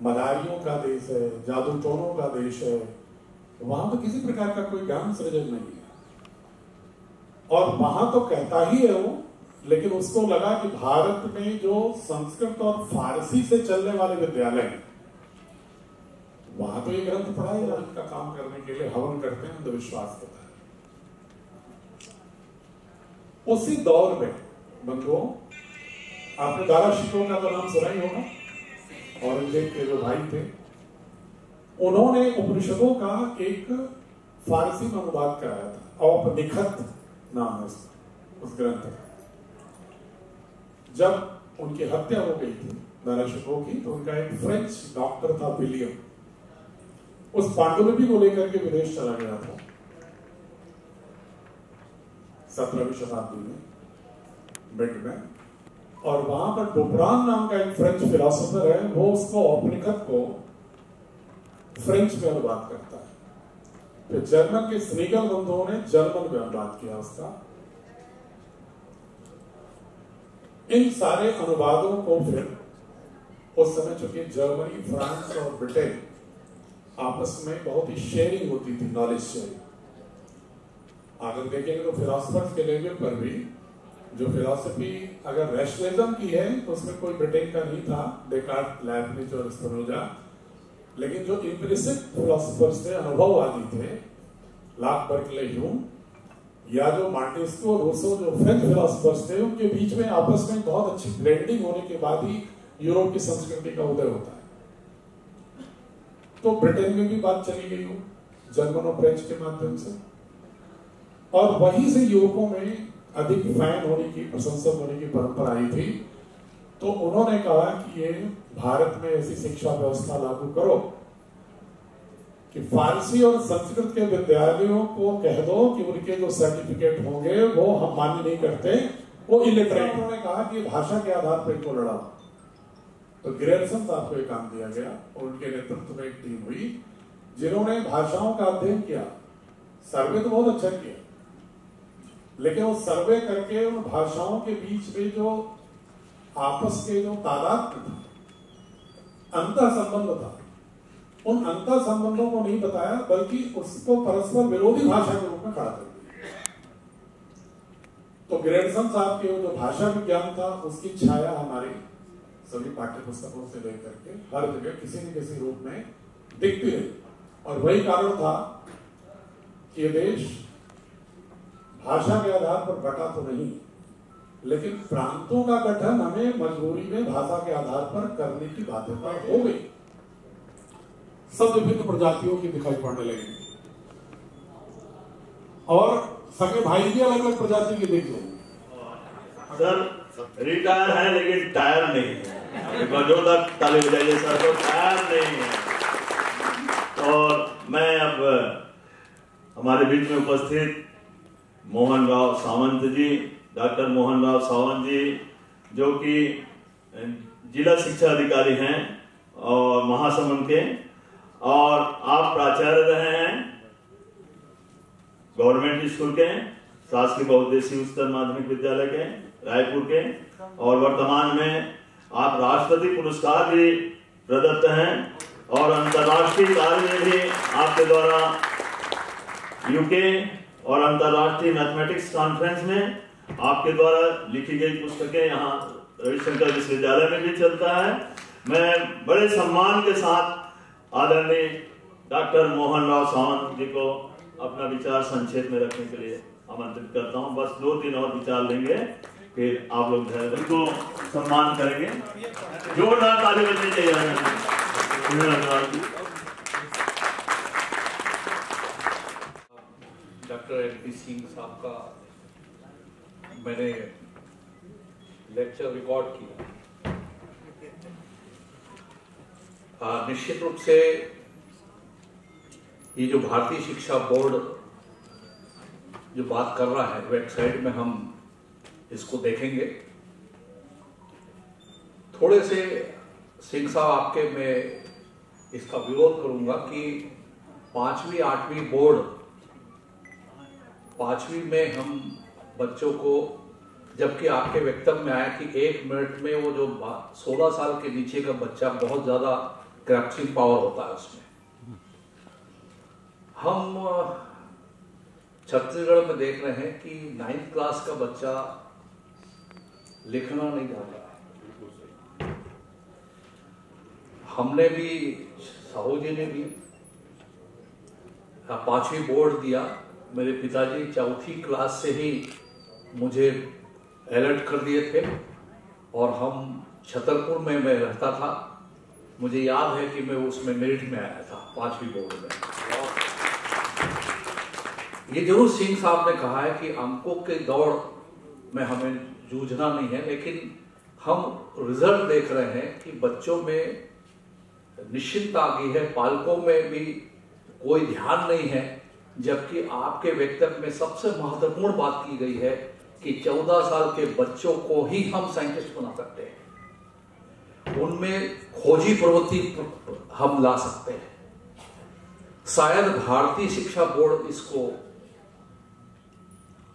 S6: मदारियों का देश है, जादू टोनों का देश है, वहां तो किसी प्रकार का कोई ज्ञान सृजन नहीं है। और वहां तो कहता ही है वो, लेकिन उसको लगा कि भारत में जो संस्कृत और फारसी से चलने वाले विद्यालय हैं, वहां तो ये ग्रंथ पढ़ाएगा, इनका काम करने के लिए हवन करते हैं, अंधविश्वास होता है। उसी दौर में बंधुओं, आपने दारा शिकोह का तो नाम सुना ही होगा, औरंगजेब के जो भाई थे, उन्होंने उपनिषदों का एक फारसी में अनुवाद कराया था, औपनिषद नाम है उस ग्रंथ का। जब उनकी हत्या हो गई थी दारा शिकोह की, तो उनका एक फ्रेंच डॉक्टर था विलियम, उस पांडुलिपि को लेकर के विदेश चला गया था 17वीं शताब्दी में मिड में, और वहां पर डुपरान नाम का एक फ्रेंच फिलोसोफर है, वो उसको औपनिषद को फ्रेंच में अनुवाद करता है। फिर जर्मन के स्नीगल बंधुओं ने जर्मन में अनुवाद किया उसका। इन सारे अनुवादों को फिर उस समय चूंकि जर्मनी, फ्रांस और ब्रिटेन आपस में बहुत ही शेयरिंग होती थी, नॉलेज शेयरिंग। अगर देखेंगे तो फिलोसफर्स के लेवल पर भी जो फिलोसफी अगर रैशनलिज्म की है तो उसमें कोई ब्रिटेन का नहीं था, डेकार्ट, लेibniz और स्पिनोजा। लेकिन जो इम्प्लिसिट फिलोसफर्स थे, अनुभववादी थे, लॉक, बर्कले, ह्यूम, या जो मार्टेस्को, रूसो, जो फ्रेंच फिलोसफर्स थे, उनके बीच में आपस में बहुत अच्छी ब्लेंडिंग होने के बाद ही यूरोप की संस्कृति का उदय होता है। तो ब्रिटेन में भी बात चली गई हो जर्मन और फ्रेंच के माध्यम से, और वहीं से युवकों में अधिक फैन होने की, प्रशंसक होने की परंपरा आई थी। तो उन्होंने कहा कि ये भारत में ऐसी शिक्षा व्यवस्था लागू करो कि फारसी और संस्कृत के विद्यालयों को कह दो कि उनके जो सर्टिफिकेट होंगे वो हम मान्य नहीं करते, वो इलिटरेट। उन्होंने कहा कि भाषा के आधार पर इनको लड़ाओ। तो ग्रेयरसन साहब को एक काम दिया गया और उनके नेतृत्व में एक टीम हुई जिन्होंने भाषाओं का अध्ययन किया। सर्वे तो बहुत अच्छा किया, लेकिन वो सर्वे करके उन भाषाओं के बीच में जो आपस के जो तादाद था अंतः संबंध था, उन अंतः संबंधों को नहीं बताया बल्कि उसको परस्पर विरोधी भाषा के रूप में खड़ा कर दिया। तो ग्रेडसन साहब के जो भाषा विज्ञान था उसकी छाया हमारी सभी पाठ्य पुस्तकों से लेकर के हर जगह किसी न किसी रूप में दिखती रही। और वही कारण था कि ये देश भाषा के आधार पर बटा तो नहीं, लेकिन प्रांतों का गठन हमें मजबूरी में भाषा के आधार पर करने की बाध्यता हो गई। सब विभिन्न प्रजातियों की दिखाई पड़ने लगी और सगे भाई भी अलग अलग प्रजाति के दिख गए।
S1: सर रिटायर है लेकिन टायर नहीं है, जोरदार ताली बजाइए सर, तो टायर नहीं है। और मैं अब हमारे बीच में उपस्थित मोहन राव सावंत जी, डॉक्टर मोहन राव सावंत जी, जो कि जिला शिक्षा अधिकारी हैं और महासमुंद के, और आप प्राचार्य रहे हैं गवर्नमेंट स्कूल के, शासकीय बहुउद्देशीय उच्चतर माध्यमिक विद्यालय के रायपुर के, और वर्तमान में आप राष्ट्रपति पुरस्कार भी प्रदत्त हैं और अंतर्राष्ट्रीय कार्य में भी आपके द्वारा यूके और अंतर्राष्ट्रीय मैथमेटिक्स कॉन्फ्रेंस में आपके द्वारा लिखी गई पुस्तकें यहाँ रविशंकर विश्वविद्यालय में भी चलता है। मैं बड़े सम्मान के साथ आदरणीय डॉक्टर मोहन राव सावंत जी को अपना विचार संक्षेप में रखने के लिए आमंत्रित करता हूं। बस 2-3 और विचार लेंगे, फिर आप लोग उनको सम्मान करेंगे। जोरदार ताली बजनी चाहिए।
S7: डॉक्टर एनपी सिंह साहब का मैंने लेक्चर रिकॉर्ड किया। निश्चित रूप से ये जो भारतीय शिक्षा बोर्ड जो बात कर रहा है, वेबसाइट में हम इसको देखेंगे। थोड़े से सिंह साहब आपके मैं इसका विरोध करूंगा कि 5वीं 8वीं बोर्ड 5वीं में हम बच्चों को, जबकि आपके वक्तव्य में आया कि 1 मिनट में वो जो 16 साल के नीचे का बच्चा बहुत ज्यादा ग्रैस्पिंग पावर होता है उसमें। हम छत्तीसगढ़ में देख रहे हैं कि 9th क्लास का बच्चा लिखना नहीं जानता है। हमने भी, साहू जी ने भी 5वीं बोर्ड दिया। मेरे पिताजी 4थी क्लास से ही मुझे अलर्ट कर दिए थे और हम छतरपुर में मैं रहता था। मुझे याद है कि मैं उसमें मेरिट में आया था 5वीं बोर्ड में। ये जरूर सिंह साहब ने कहा है कि अंकों के दौड़ में हमें जूझना नहीं है, लेकिन हम रिजल्ट देख रहे हैं कि बच्चों में निश्चिंतता आ गई है, पालकों में भी कोई ध्यान नहीं है। जबकि आपके वक्तव्य में सबसे महत्वपूर्ण बात की गई है कि 14 साल के बच्चों को ही हम साइंटिस्ट बना सकते हैं, उनमें खोजी प्रवृत्ति हम ला सकते हैं। शायद भारतीय शिक्षा बोर्ड इसको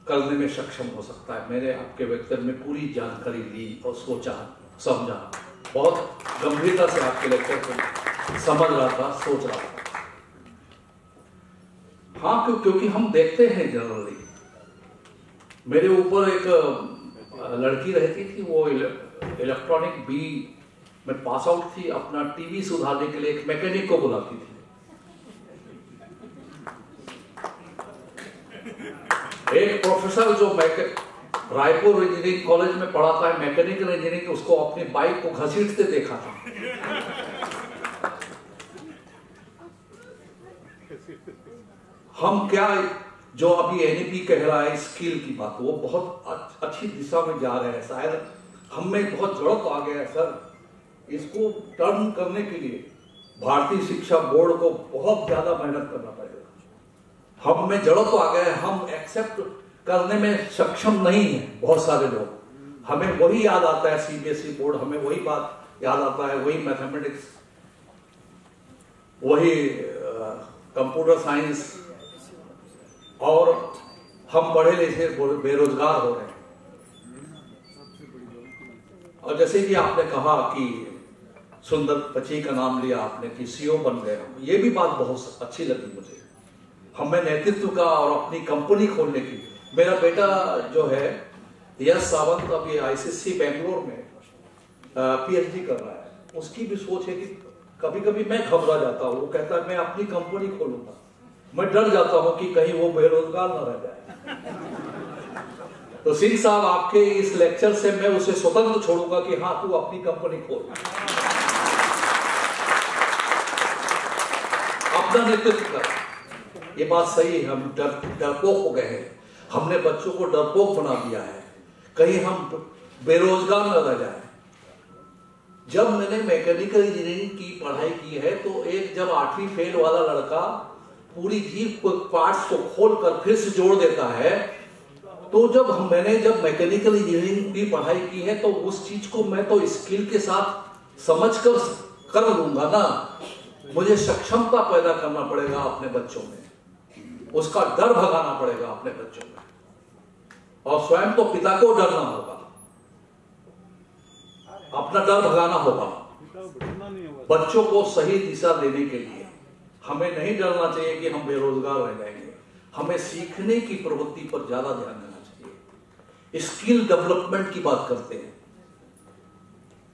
S7: करने में सक्षम हो सकता है। मैंने आपके वक्तव्य में पूरी जानकारी ली और सोचा, समझा, बहुत गंभीरता से आपके लेक्चर को समझ रहा था, सोच रहा था। हाँ, क्योंकि हम देखते हैं जनरली, मेरे ऊपर एक लड़की रहती थी, वो इलेक्ट्रॉनिक बी में पास आउट थी, अपना टीवी सुधारने के लिए एक मैकेनिक को बुलाती थी। एक प्रोफेसर जो रायपुर इंजीनियरिंग कॉलेज में पढ़ाता है मैकेनिकल इंजीनियरिंग, उसको अपनी बाइक को घसीटते देखा था। हम क्या, जो अभी एनईपी कह रहा है स्किल की बात, वो बहुत अच्छी दिशा में जा रहे हैं। शायद हम में बहुत जरूरत आ गया है सर, इसको टर्न करने के लिए भारतीय शिक्षा बोर्ड को बहुत ज्यादा मेहनत करना पड़ेगा। हम में जरूरत आ गया है, हम एक्सेप्ट करने में सक्षम नहीं है बहुत सारे लोग। हमें वही याद आता है सीबीएसई बोर्ड, हमें वही बात याद आता है, वही मैथमेटिक्स, वही कंप्यूटर साइंस, और हम पढ़े लिखे बेरोजगार हो रहे हैं। और जैसे कि आपने कहा कि सुंदर पची का नाम लिया आपने कि सीईओ बन गए हम, ये भी बात बहुत अच्छी लगी मुझे। हमें नेतृत्व का और अपनी कंपनी खोलने की। मेरा बेटा जो है यश सावंत अभी आईसीएससी बेंगलोर में पीएचडी कर रहा है, उसकी भी सोच है कि कभी कभी मैं घबरा जाता हूँ, वो कहता है मैं अपनी कंपनी खोलूंगा, मैं डर जाता हूँ कि कहीं वो बेरोजगार न रह जाए। तो सिंह साहब आपके इस लेक्चर से मैं उसे स्वतंत्र छोड़ूंगा कि हाँ तू अपनी कंपनी खोल, अपना नेतृत्व कर। ये बात सही है, हम डरपोक हो गए हैं, हमने बच्चों को डरपोक बना दिया है, कहीं हम बेरोजगार न रह जाए। जब मैंने मैकेनिकल इंजीनियरिंग की पढ़ाई की है तो एक जब 8वीं फेल वाला लड़का पूरी जीप को पार्ट्स को खोलकर फिर से जोड़ देता है, तो मैंने जब मैकेनिकल इंजीनियरिंग की पढ़ाई की है तो उस चीज को मैं तो स्किल के साथ समझ कर लूंगा ना। मुझे सक्षमता पैदा करना पड़ेगा अपने बच्चों में, उसका डर भगाना पड़ेगा अपने बच्चों में, और स्वयं तो पिता को डरना होगा, अपना डर भगाना होगा। बच्चों को सही दिशा देने के लिए हमें नहीं डरना चाहिए कि हम बेरोजगार रह जाएंगे, हमें सीखने की प्रवृत्ति पर ज्यादा ध्यान देना चाहिए। स्किल डेवलपमेंट की बात करते हैं।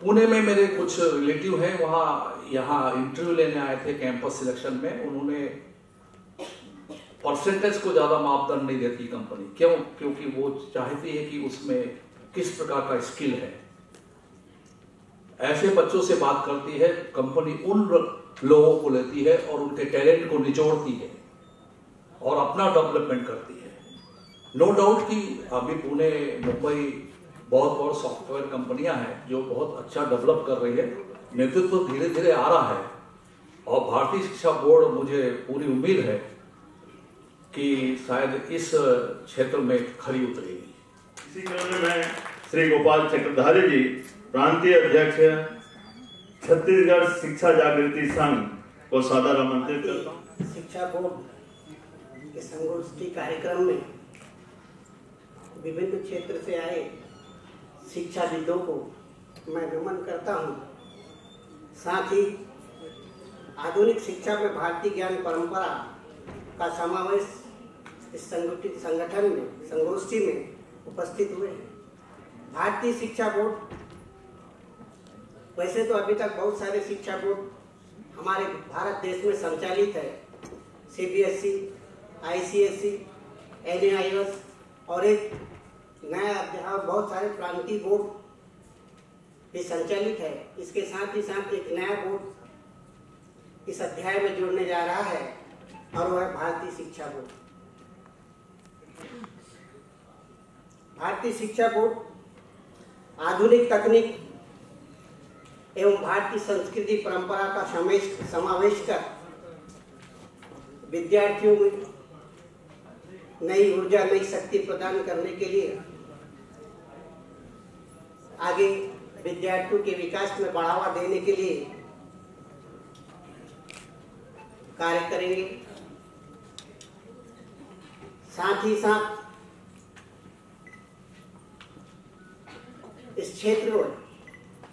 S7: पुणे में मेरे कुछ रिलेटिव हैं, वहां यहाँ इंटरव्यू लेने आए थे कैंपस सिलेक्शन में, उन्होंने परसेंटेज को ज्यादा मापदंड नहीं देती कंपनी। क्यों? क्योंकि वो चाहती है कि उसमें किस प्रकार का स्किल है। ऐसे बच्चों से बात करती है कंपनी, उन लोगों को लेती है और उनके टैलेंट को निचोड़ती है और अपना डेवलपमेंट करती है। नो डाउट कि अभी पुणे, मुंबई बहुत सॉफ्टवेयर कंपनियां हैं जो बहुत अच्छा डेवलप कर रही है, नेतृत्व धीरे धीरे आ रहा है, और भारतीय शिक्षा बोर्ड, मुझे पूरी उम्मीद है कि शायद इस क्षेत्र में खरी उतरेगी।
S1: इसी क्रम में मैं श्री गोपाल चक्रधारी जी, प्रांतीय अध्यक्ष छत्तीसगढ़ शिक्षा जागृति संघ को सादर आमंत्रित करता हूँ।
S8: शिक्षा बोर्ड के संगोष्ठी कार्यक्रम में विभिन्न क्षेत्र से आए शिक्षाविदों को मैं नमन करता हूँ। साथ ही आधुनिक शिक्षा में भारतीय ज्ञान परंपरा का समावेश इस संगठित संगठन में, संगोष्ठी में उपस्थित हुए हैं। भारतीय शिक्षा बोर्ड, वैसे तो अभी तक बहुत सारे शिक्षा बोर्ड हमारे भारत देश में संचालित है, सीबीएसई, आईसीएसई, एनआईएस, और एक नया जहाँ बहुत सारे प्रांतीय बोर्ड भी संचालित है। इसके साथ ही साथ एक नया बोर्ड इस अध्याय में जुड़ने जा रहा है, और वह है भारतीय शिक्षा बोर्ड। भारतीय शिक्षा बोर्ड आधुनिक तकनीक एवं भारतीय संस्कृति परंपरा का समावेश कर विद्यार्थियों में नई ऊर्जा, नई शक्ति प्रदान करने के लिए आगे विद्यार्थियों के विकास में बढ़ावा देने के लिए कार्य करेंगे। साथ ही साथ इस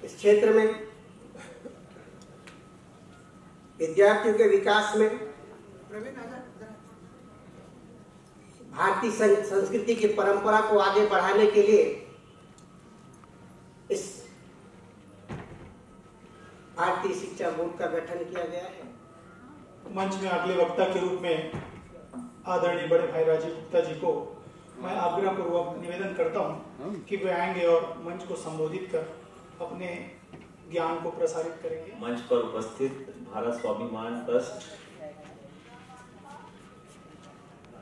S8: क्षेत्र में विद्यार्थियों के विकास में भारतीय संस्कृति की परंपरा को आगे बढ़ाने के लिए इस भारतीय शिक्षा बोर्ड का गठन किया गया है।
S9: मंच में अगले वक्ता के रूप में आदरणीय बड़े भाई राजीव गुप्ता जी को मैं आग्रहपूर्वक निवेदन करता हूं कि वे आएंगे और मंच को संबोधित कर अपने ज्ञान को प्रसारित करेंगे।
S10: मंच पर उपस्थित भारत स्वाभिमान ट्रस्ट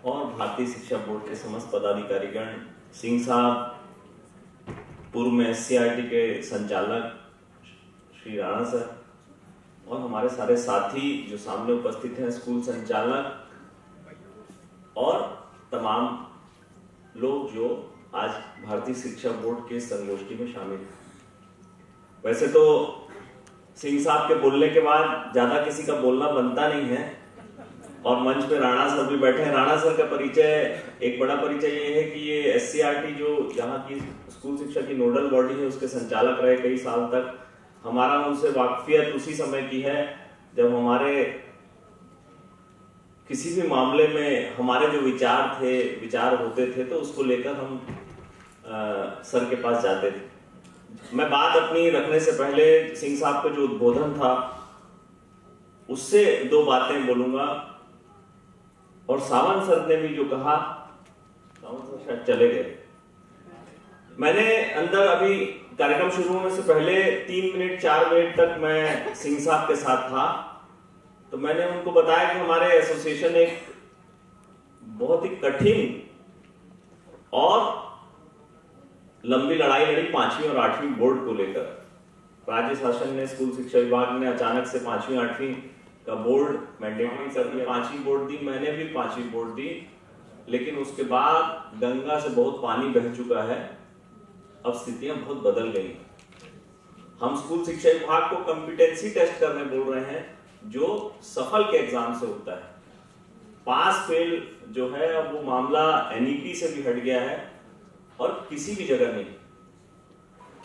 S10: और भारतीय शिक्षा बोर्ड के समस्त पदाधिकारीगण, सिंह साहब, पूर्व में एससीईआरटी के संचालक श्री राणा सर, और हमारे सारे साथी जो सामने उपस्थित हैं, स्कूल संचालक और तमाम लोग जो आज भारतीय शिक्षा बोर्ड के संगोष्ठी में शामिल हैं। वैसे तो सिंह साहब के बोलने के बाद ज्यादा किसी का बोलना बनता नहीं है, और मंच पे राणा सर भी बैठे हैं। राणा सर का परिचय, एक बड़ा परिचय ये है कि ये एससीईआरटी जो यहाँ की स्कूल शिक्षा की नोडल बॉडी है उसके संचालक रहे कई साल तक। हमारा उनसे वाकफियत उसी समय की है जब हमारे किसी भी मामले में हमारे जो विचार होते थे तो उसको लेकर हम सर के पास जाते थे। मैं बात अपनी रखने से पहले सिंह साहब का जो उद्बोधन था उससे 2 बातें बोलूंगा, और सावंत सर ने भी जो कहा, सावंत सर शायद चले गए। मैंने अंदर अभी कार्यक्रम शुरू होने से पहले 3 मिनट 4 मिनट तक मैं सिंह साहब के साथ था, तो मैंने उनको बताया कि हमारे एसोसिएशन एक बहुत ही कठिन और लंबी लड़ाई लड़ी 5वीं और 8वीं बोर्ड को लेकर। राज्य शासन ने, स्कूल शिक्षा विभाग ने अचानक से 5वीं 8वीं का बोर्ड मैंडेटरी कर दिया। 5वीं बोर्ड दी, मैंने भी 5वीं बोर्ड दी, लेकिन उसके बाद गंगा से बहुत पानी बह चुका है, अब स्थितियां बहुत बदल गई। हम स्कूल शिक्षा विभाग को कॉम्पिटेंसी टेस्ट करने बोल रहे हैं, जो सफल के एग्जाम से होता है। पास फेल जो है अब वो मामला एनईपी से भी हट गया है और किसी भी जगह नहीं।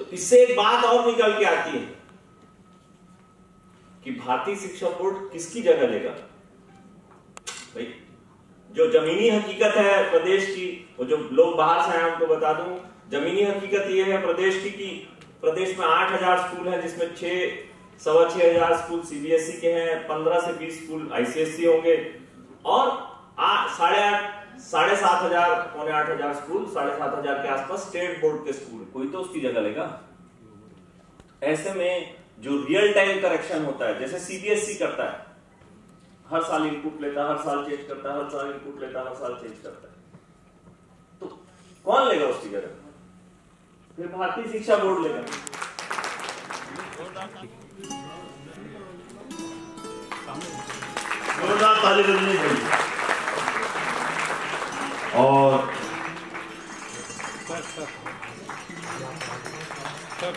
S10: तो इससे एक बात और निकल के आती है कि भारतीय शिक्षा बोर्ड किसकी जगह लेगा। भाई जो जमीनी हकीकत है प्रदेश की, वो जो लोग बाहर से आए उनको बता दूं, जमीनी हकीकत ये है प्रदेश की कि प्रदेश में 8000 स्कूल हैं, जिसमें 6,500 स्कूल सीबीएसई के हैं, 15 से 20 स्कूल आईसीएसई होंगे, और 7,500 पौने 8,000 स्कूल, 7,500 के आसपास स्टेट बोर्ड के स्कूल। कोई तो उसकी जगह लेगा। ऐसे में जो रियल टाइम करेक्शन होता है, जैसे सीबीएसई करता है, हर साल इनपुट लेता है, हर साल चेंज करता है, हर साल इनपुट लेता है, हर साल चेंज करता है, तो कौन लेगा उसकी जगह? फिर भारतीय शिक्षा बोर्ड लेगा।
S1: जोरदार ताली बजनी चाहिए। और
S2: सर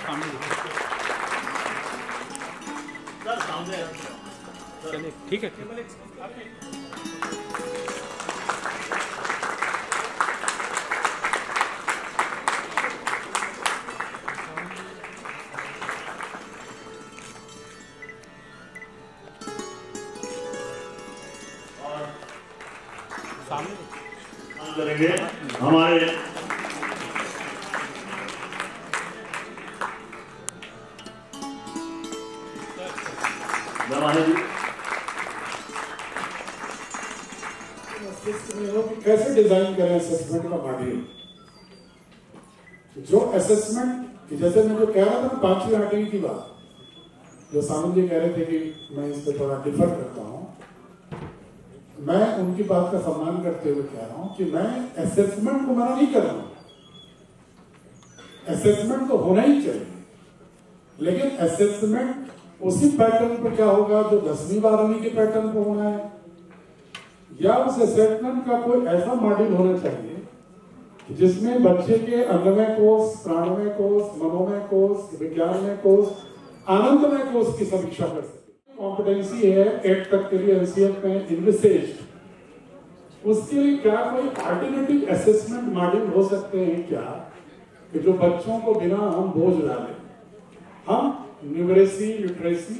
S2: सामने चलिए, ठीक है।
S1: करेंगे हमारे
S6: कैसे डिजाइन करें असेसमेंट का मॉड्यूल। जो असेसमेंट, जैसे मैं जो कह रहा था 5वीं 8वीं की बात, जो सामंत जी कह रहे थे कि मैं इस पर थोड़ा डिफर करता हूँ, मैं उनकी बात का सम्मान करते हुए कह रहा हूं कि मैं असेसमेंट को मना नहीं कर रहा हूं। असेसमेंट तो होना ही चाहिए, लेकिन असेसमेंट उसी पैटर्न पर क्या होगा जो 10वीं 12वीं के पैटर्न पर होना है, या उस असेसमेंट का कोई ऐसा मॉड्यूल होना चाहिए जिसमें बच्चे के अन्नमय कोष, प्राणमय कोष, मनोमय कोष, विज्ञानमय कोष, आनंदमय कोष की समीक्षा कर सके। कॉम्पिटेंसी है 8 तक के लिए एनसीएफ में इन्विसेज्ड, उसके लिए क्या कोई अल्टरनेटिव असेसमेंट मॉड्यूल हो सकते हैं क्या, कि जो बच्चों को बिना हम बोझ डालें, हम न्यूमरेसी, लिटरेसी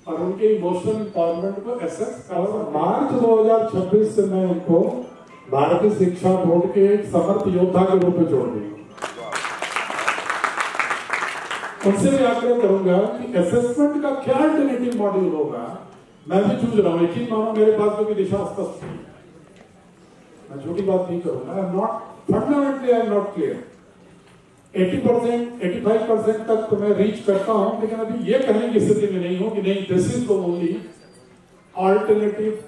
S6: और उनके इमोशनल एम्पावरमेंट को एसेस कर। मार्च 2026 से मैं उनको भारतीय शिक्षा बोर्ड के एक समर्थ योद्धा के रूप में जोड़ दूंगा। उनसे भी आग्रह करूंगा कि असेसमेंट का क्या अल्टरनेटिव मॉड्यूल होगा। मैं भी जूझ रहा हूँ, यकीन मानो मेरे पास जो दिशा स्पष्ट है, मैं छोटी बात नहीं करूंगा। I am not fundamentally, I am not clear. 80%, 85% तक तो मैं रीच करता हूं, लेकिन अभी ये कहने की स्थिति में नहीं हूं कि नहीं this is the only alternative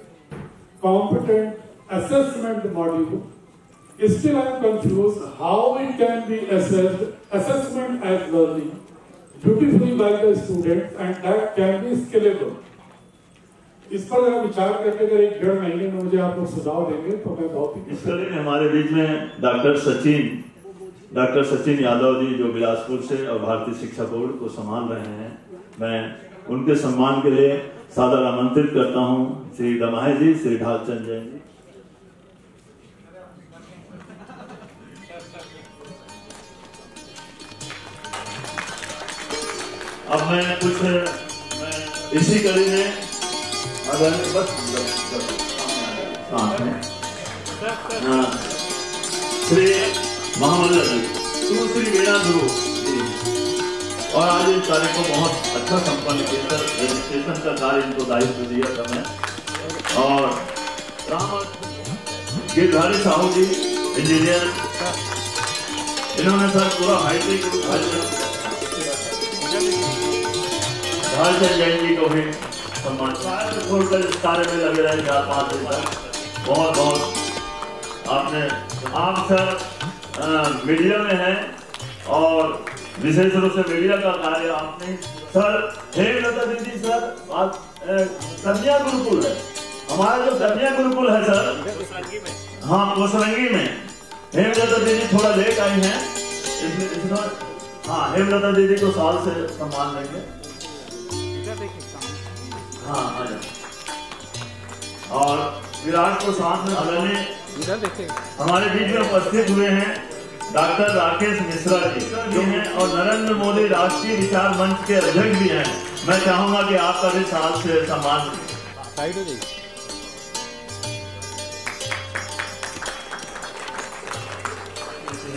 S6: competent assessment module. Still I am confused how it can be assessed, assessment as learning beautifully by the students and that can be scalable. इस पर अगर विचार करके अगर 1-1.5 महीने में मुझे आप लोग सुझाव देंगे तो मैं बहुत ही।
S1: इस कड़ी में हमारे बीच में डॉक्टर सचिन यादव जी जो बिलासपुर से और भारतीय शिक्षा बोर्ड को संभाल रहे हैं, मैं उनके सम्मान के लिए सादर आमंत्रित करता हूं श्री दमाहे जी, श्री ढालचंद जैन जी। अब मैं कुछ इसी कड़ी में अगर बस श्री महामल्ल जी, श्री वीणा गुरु जी, और आज इस कार्य को बहुत अच्छा संपन्न किया। रजिस्ट्रेशन का कार्य इनको दायित्व दिया था मैं। और राम गिरधारी साहू जी इंजीनियर, इन्होंने सर पूरा हाईटेक जैन जी को भी सम्मान छोड़कर इस कार्य में लगे रहे 4-5 दिन तक। बहुत बहुत आप सर मीडिया में हैं और विशेष रूप से मीडिया का कार्य आपने सर। हेमलता दीदी सर कन्या गुरुकुल है हमारा, जो कन्या गुरुकुल है सर, हाँ कोसरंगी में। हेमलता दीदी थोड़ा लेट आई हैं, इसमें हाँ हेमलता दीदी को साल से सम्मान देंगे। हाँ आ जाओ। और विराट को साथ में आदरणीय हमारे बीच में उपस्थित हुए हैं डॉक्टर राकेश मिश्रा जी जो हैं और नरेंद्र मोदी राष्ट्रीय विचार मंच के अध्यक्ष भी हैं। मैं चाहूंगा कि आपका भी साथ से सम्मान साइड हो जाइए।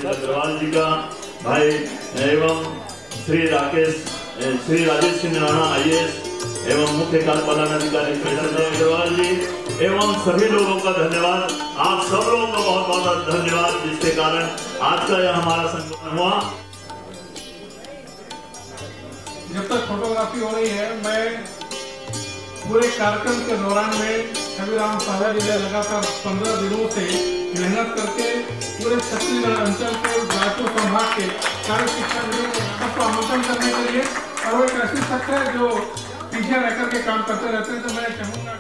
S1: अग्रवाल जी का भाई एवं श्री राजेश सिंह राणा IAS एवं मुख्य कार्यपालन अधिकारी अग्रवाल जी एवं सभी लोगों का धन्यवाद। आप सब लोगों का बहुत बहुत धन्यवाद, जिसके कारण आज का यह हमारा संगठन हुआ।
S5: जब तक फोटोग्राफी हो रही है, मैं पूरे कार्यक्रम के दौरान में छविराम साहू जी ने लगातार 15 दिनों से मेहनत करके पूरे छत्तीसगढ़ अंचल के रायपुर संभाग के सारे शिक्षाविदों को सबको आमंत्रण करने के लिए, और वो एक ऐसी शख्स है जो पीछे रहकर के काम करते रहते हैं। तो मैं चाहूँगा